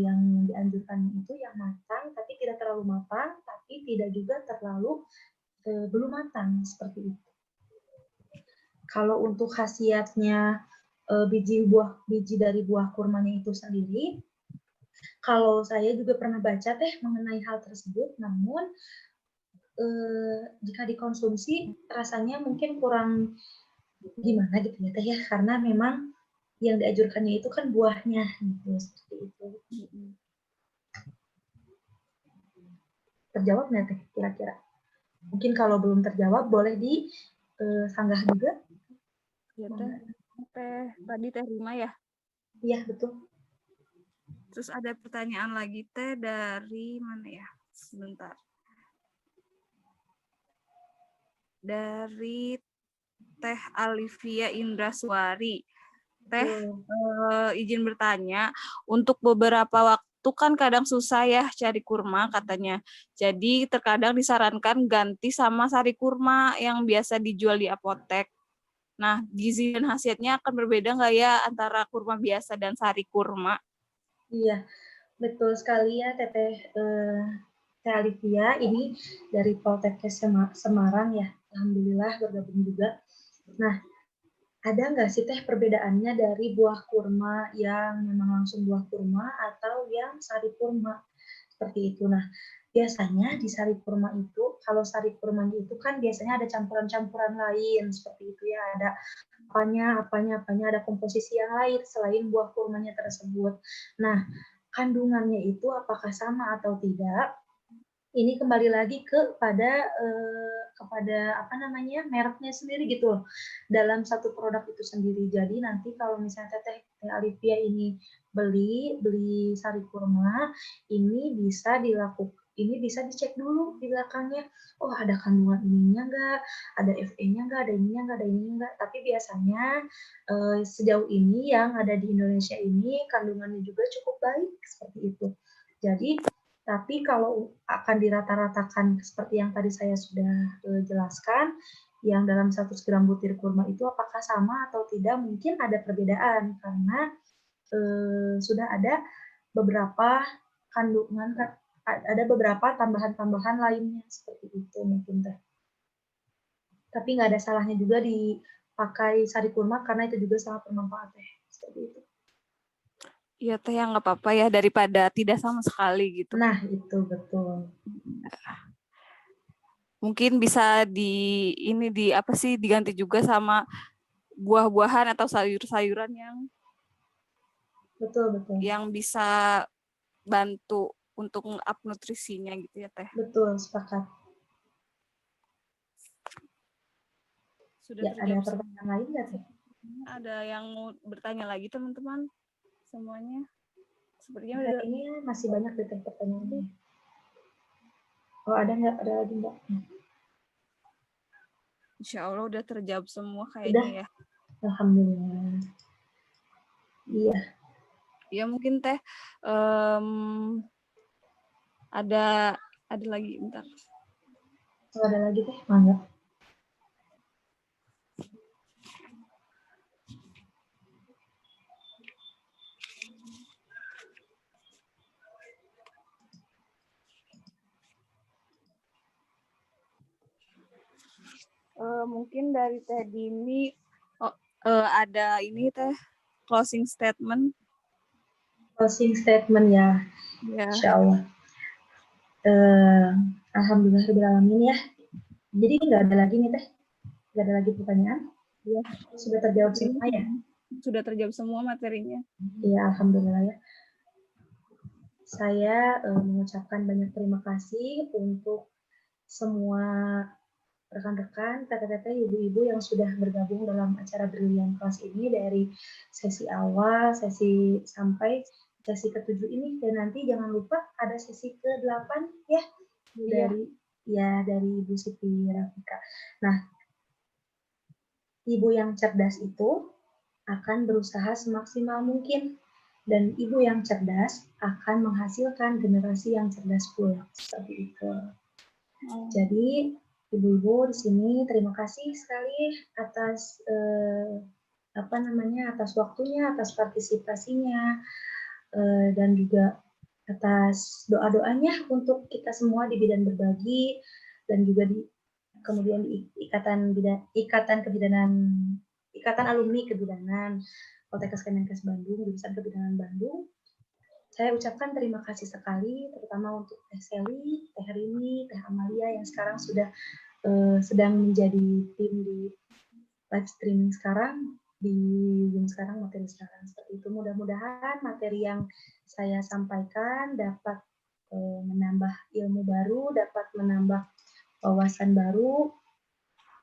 yang dianjurkan itu yang matang, tapi tidak terlalu matang, tapi tidak juga terlalu belum matang seperti itu. Kalau untuk khasiatnya biji dari buah kurmanya itu sendiri, kalau saya juga pernah baca Teh mengenai hal tersebut, namun jika dikonsumsi rasanya mungkin kurang gimana gitu ya Teh ya, karena memang yang dianjurkannya itu kan buahnya gitu, seperti itu. Terjawab nggak Teh kira-kira? Mungkin kalau belum terjawab boleh disanggah juga. Ya tadi Teh Rima ya? Iya, betul. Terus ada pertanyaan lagi Teh dari mana ya? Sebentar. Dari Teh Alivia Indraswari. Teh izin bertanya, untuk beberapa waktu kan kadang susah ya cari kurma katanya. Jadi terkadang disarankan ganti sama sari kurma yang biasa dijual di apotek. Nah, gizi dan khasiatnya akan berbeda nggak ya antara kurma biasa dan sari kurma? Iya, betul sekali ya Teteh Alivia. Ini dari Poltekkes Semarang ya. Alhamdulillah bergabung juga. Nah, ada nggak sih Teh perbedaannya dari buah kurma yang memang langsung buah kurma atau yang sari kurma? Seperti itu. Nah, biasanya di sari kurma itu, kalau sari kurmanya itu kan biasanya ada campuran-campuran lain seperti itu ya, ada apanya, ada komposisi yang lain selain buah kurmanya tersebut. Nah, kandungannya itu apakah sama atau tidak? Ini kembali lagi kepada mereknya sendiri gitu loh dalam satu produk itu sendiri. Jadi nanti kalau misalnya Teteh Alivia ini beli sari kurma, ini bisa dicek dulu di belakangnya. Oh, ada kandungan ininya enggak, ada FE-nya enggak, ada ininya enggak, ada ininya enggak. Tapi biasanya sejauh ini yang ada di Indonesia ini kandungannya juga cukup baik seperti itu. Jadi tapi kalau akan dirata-ratakan seperti yang tadi saya sudah jelaskan, yang dalam 100 gram butir kurma itu apakah sama atau tidak, mungkin ada perbedaan karena sudah ada beberapa kandungan, ada beberapa tambahan-tambahan lainnya seperti itu mungkin teh. Tapi nggak ada salahnya juga dipakai sari kurma karena itu juga sangat bermanfaat teh. Seperti itu. Iya teh, ya nggak apa-apa ya, daripada tidak sama sekali gitu. Nah itu betul. Mungkin bisa diganti juga sama buah-buahan atau sayur-sayuran Betul. yang bisa bantu untuk up nutrisinya gitu ya teh. Betul, sepakat. Sudah Ya, ada pertanyaan lain nggak teh? Ada yang mau bertanya lagi teman-teman semuanya? Sepertinya Nah, udah. ini masih banyak deh pertanyaannya. Oh, ada nggak? Ada lagi nggak? Insya Allah udah terjawab semua kayaknya ya. Alhamdulillah. Iya. Ya mungkin teh ada lagi, bentar. Oh, ada lagi teh, mangga. Mungkin dari Teh Dini ada ini teh closing statement. Closing statement ya. Ya. Insya Allah. Alhamdulillahirrahmanirrahim ya. Jadi nggak ada lagi nih teh? Nggak ada lagi pertanyaan? Ya. Sudah terjawab semua ya? Sudah terjawab semua materinya. Iya, alhamdulillah ya. Saya mengucapkan banyak terima kasih untuk semua rekan-rekan, teteh-teteh, ibu-ibu yang sudah bergabung dalam acara Brilian Kelas ini dari sesi awal, sesi sampai sesi ke-7 ini, dan nanti jangan lupa ada sesi ke-8 ya dari Ibu Siti Rafika. Nah, ibu yang cerdas itu akan berusaha semaksimal mungkin, dan ibu yang cerdas akan menghasilkan generasi yang cerdas pula, seperti itu. Jadi ibu-ibu di sini terima kasih sekali atas atas waktunya, atas partisipasinya, dan juga atas doa-doanya untuk kita semua di Bidan Berbagi, dan juga kemudian di Ikatan Alumni Kebidanan Poltekkes Kemenkes Bandung, jurusan Kebidanan Bandung. Saya ucapkan terima kasih sekali, terutama untuk Teh Seli, Teh Rini, Teh Amalia yang sekarang sudah sedang menjadi tim di live streaming sekarang, di Zoom sekarang, materi sekarang. Seperti itu, mudah-mudahan materi yang saya sampaikan dapat menambah ilmu baru, dapat menambah wawasan baru,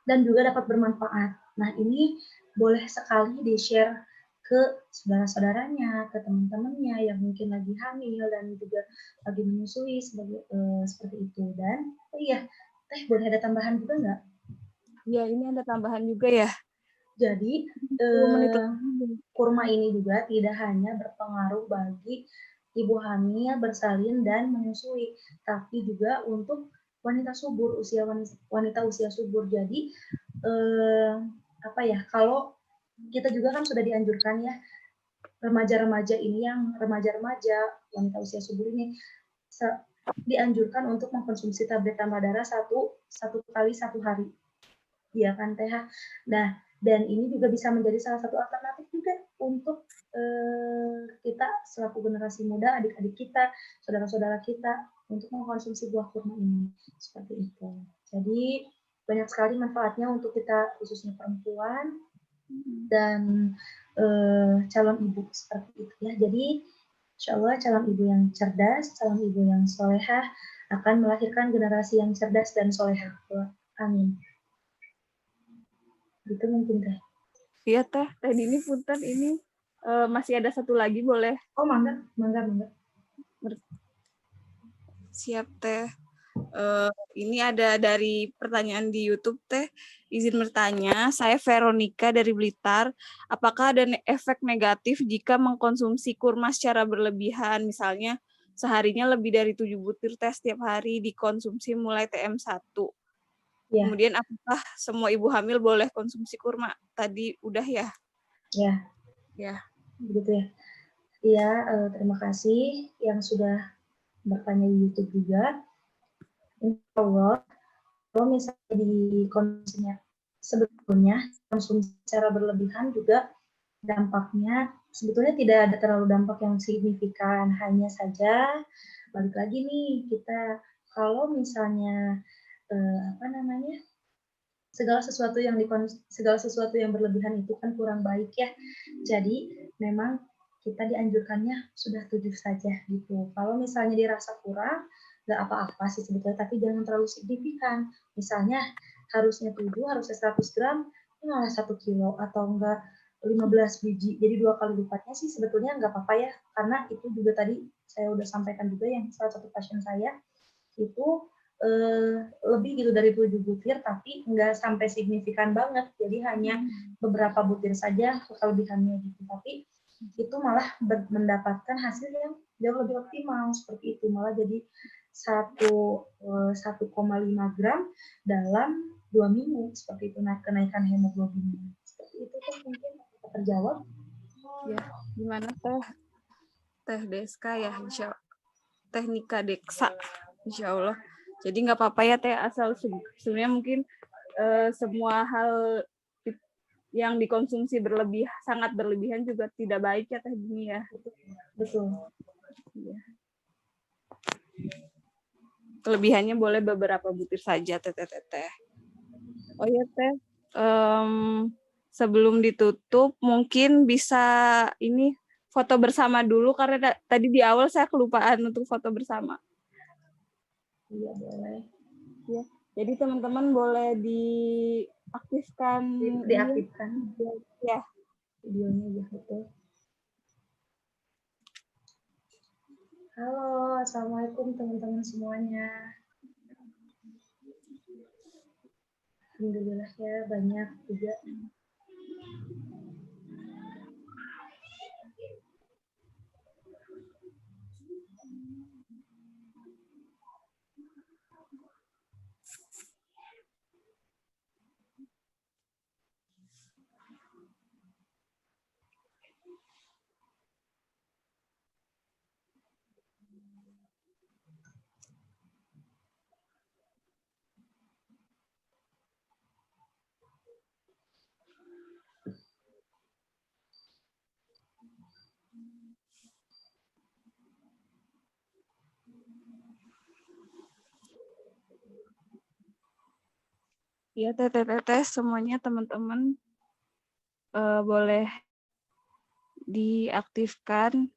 dan juga dapat bermanfaat. Nah, ini boleh sekali di-share ke saudara-saudaranya, ke teman-temannya yang mungkin lagi hamil dan juga lagi menyusui seperti itu. Dan Teh boleh ada tambahan juga nggak? Ya, ini ada tambahan juga ya. Jadi kurma ini juga tidak hanya berpengaruh bagi ibu hamil, bersalin dan menyusui, tapi juga untuk wanita subur, wanita usia subur. Jadi kalau kita juga kan sudah dianjurkan ya, remaja-remaja wanita usia subur ini dianjurkan untuk mengkonsumsi tablet tambah darah satu kali satu hari, ya kan Teh. Nah, dan ini juga bisa menjadi salah satu alternatif juga untuk kita selaku generasi muda, adik-adik kita, saudara-saudara kita untuk mengkonsumsi buah kurma ini, seperti itu. Jadi banyak sekali manfaatnya untuk kita, khususnya perempuan dan calon ibu, seperti itu ya. Jadi insya Allah calon ibu yang cerdas, calon ibu yang solehah akan melahirkan generasi yang cerdas dan solehah. Amin. Gitu mungkin Teh. Iya Teh Dini punten ini masih ada satu lagi boleh? Oh mangga. Siap Teh. Ini ada dari pertanyaan di YouTube Teh. Izin bertanya, saya Veronica dari Blitar. Apakah ada efek negatif jika mengkonsumsi kurma secara berlebihan? Misalnya seharinya lebih dari 7 butir teh setiap hari dikonsumsi mulai TM1. Ya. Kemudian apakah semua ibu hamil boleh konsumsi kurma? Tadi udah ya? Ya. Begitu ya. Iya, terima kasih yang sudah bertanya di YouTube juga. Insya Allah, kalau misalnya di kondisinya sebetulnya konsumsi secara berlebihan juga dampaknya sebetulnya tidak ada terlalu dampak yang signifikan, hanya saja balik lagi nih kita kalau misalnya apa namanya segala sesuatu yang berlebihan itu kan kurang baik ya. Jadi memang kita dianjurkannya sudah 7 saja gitu. Kalau misalnya dirasa kurang, nggak apa-apa sih sebetulnya, tapi jangan terlalu signifikan. Misalnya harusnya 7, harusnya 100 gram, ini malah 1 kilo atau enggak 15 biji. Jadi 2 kali lipatnya sih sebetulnya nggak apa-apa ya, karena itu juga tadi saya udah sampaikan juga yang salah satu pasien saya itu lebih gitu dari 7 butir, tapi nggak sampai signifikan banget. Jadi hanya beberapa butir saja kelebihannya gitu. Tapi itu malah mendapatkan hasil yang jauh lebih optimal seperti itu. Malah jadi 1,5 gram dalam 2 minggu seperti itu kenaikan hemoglobinnya. Seperti itu kan mungkin terjawab. Ya, gimana Teh Deska ya, Teknika Deksa, insya Allah. Jadi nggak apa-apa ya Teh, asal sebenarnya mungkin semua hal yang dikonsumsi sangat berlebihan juga tidak baik ya Teh Dini ya. Betul. Ya. Kelebihannya boleh beberapa butir saja Teh. Oh ya Teh, sebelum ditutup mungkin bisa ini foto bersama dulu karena tadi di awal saya kelupaan untuk foto bersama. Iya boleh. Ya, jadi teman-teman boleh diaktifkan. Diaktifkan. Ya. Videonya ya betul. Halo, assalamualaikum teman-teman semuanya. Alhamdulillah ya banyak juga. Ya, Teh, semuanya teman-teman boleh diaktifkan.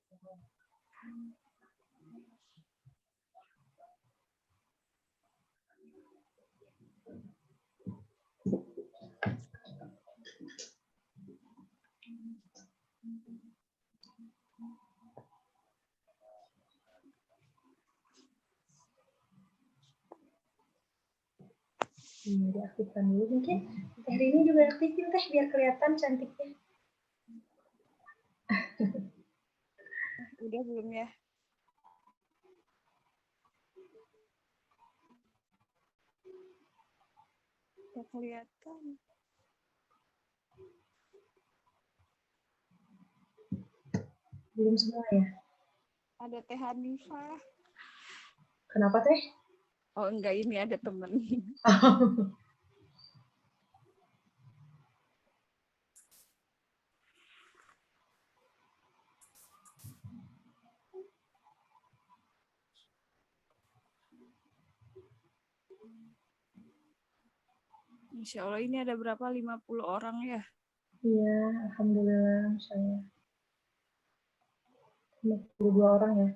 Diaktifkan dulu mungkin. Teh Rini juga aktifin Teh biar kelihatan cantiknya. Udah belum ya? Tidak kelihatan. Belum semua ya? Ada Teh Hanifah. Kenapa Teh? Oh enggak, ini ada teman. Insya Allah ini ada berapa? 50 orang ya? Iya, alhamdulillah saya. 52 orang ya.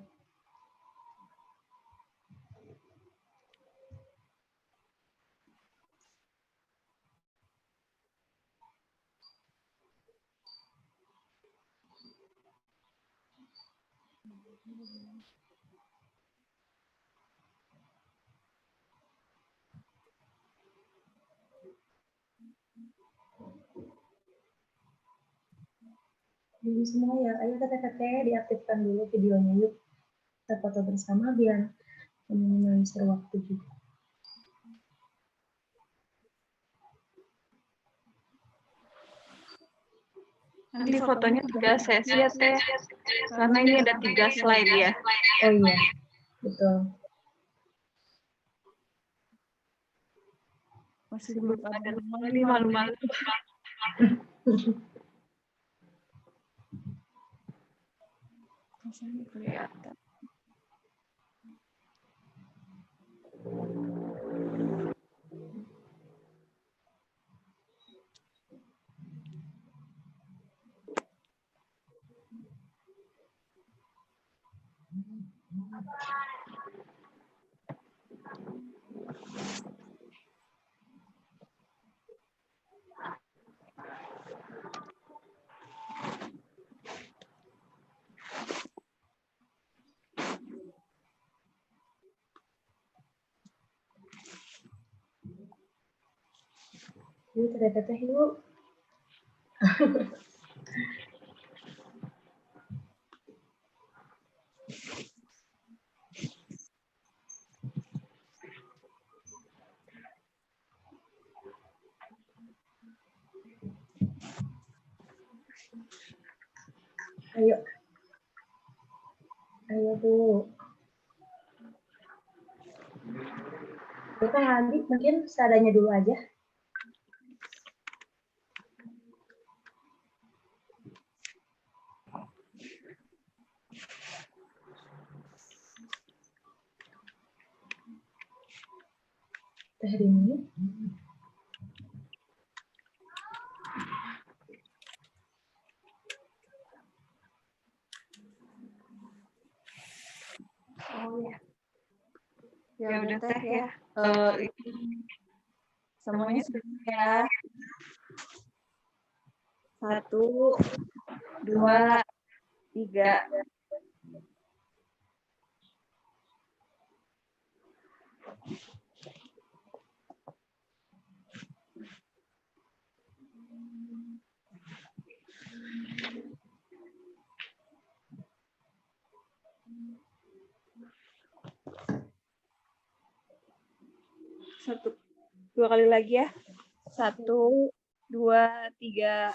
Belum semua ya. Ayo Teh diaktifkan dulu videonya yuk. Kita foto bersama biar meminimalisir waktu juga. Nanti fotonya 3 sesi ya Teh. Karena ini ada 3 slide ya. Oh iya, betul. Masih belum ada Ini malu-malu. Masih kelihatan. Yuk, teteh yuk. Ayo. Ayo, Bu. Kita nanti mungkin seadanya dulu aja. Teh Rini. Oh ya. Ya Ya udah Teh ya. Semuanya sudah ya. 1, 2, 3. Satu, 2 kali lagi ya. 1, 2, 3.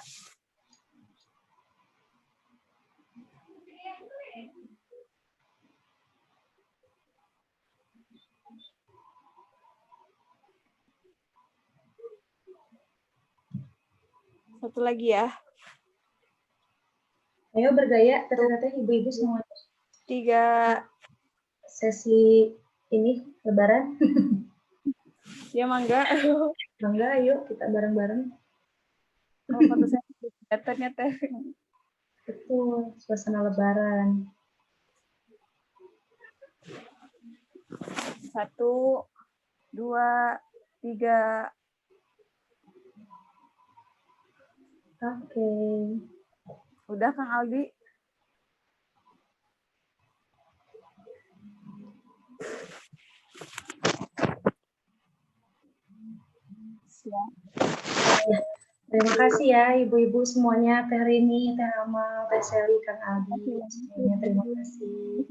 Satu lagi ya. Ayo bergaya, teteh-teteh, ibu-ibu semua. 3. Sesi ini lebaran. Ya mangga. Mangga, ayo kita bareng-bareng. Oh, foto saya kelihatannya Teh. Betul, suasana lebaran. 1, 2, 3. Oke. Udah Kang Aldi? Siap. Terima kasih ya ibu-ibu semuanya, Teh Rini, Teh Amal, Teh Seli, Kang Aldi, semuanya terima kasih.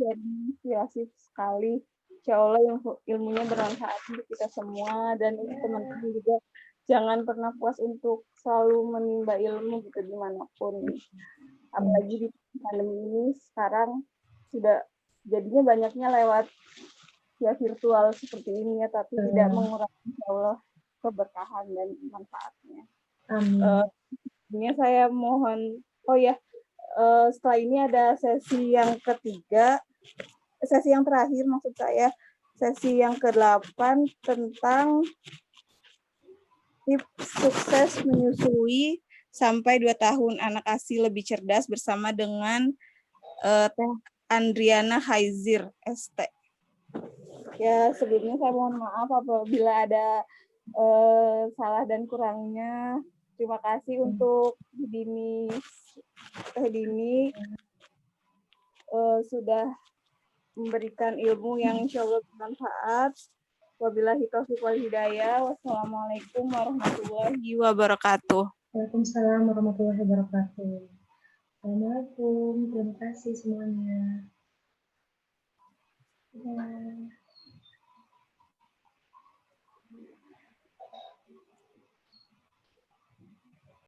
Inspirasi sekali. Insya Allah ilmunya bermanfaat untuk kita semua dan untuk teman-teman juga jangan pernah puas untuk selalu menimba ilmu gitu dimanapun. Apalagi di pandemi ini sekarang sudah jadinya banyaknya lewat ya virtual seperti ini ya, tapi tidak mengurangi insya Allah keberkahan dan manfaatnya. Ini saya mohon, setelah ini ada sesi yang ketiga, sesi yang terakhir maksud saya, sesi yang ke-8 tentang tips sukses menyusui sampai 2 tahun anak ASI lebih cerdas bersama dengan Teh Andriana Haizir, ST. Ya, sebelumnya saya mohon maaf apabila ada salah dan kurangnya. Terima kasih untuk Teh Dini sudah memberikan ilmu yang insya Allah bermanfaat. Wabillahi taufiq wal hidayah. Wassalamualaikum warahmatullahi wabarakatuh. Waalaikumsalam warahmatullahi wabarakatuh. Assalamualaikum, terima kasih semuanya. Ya.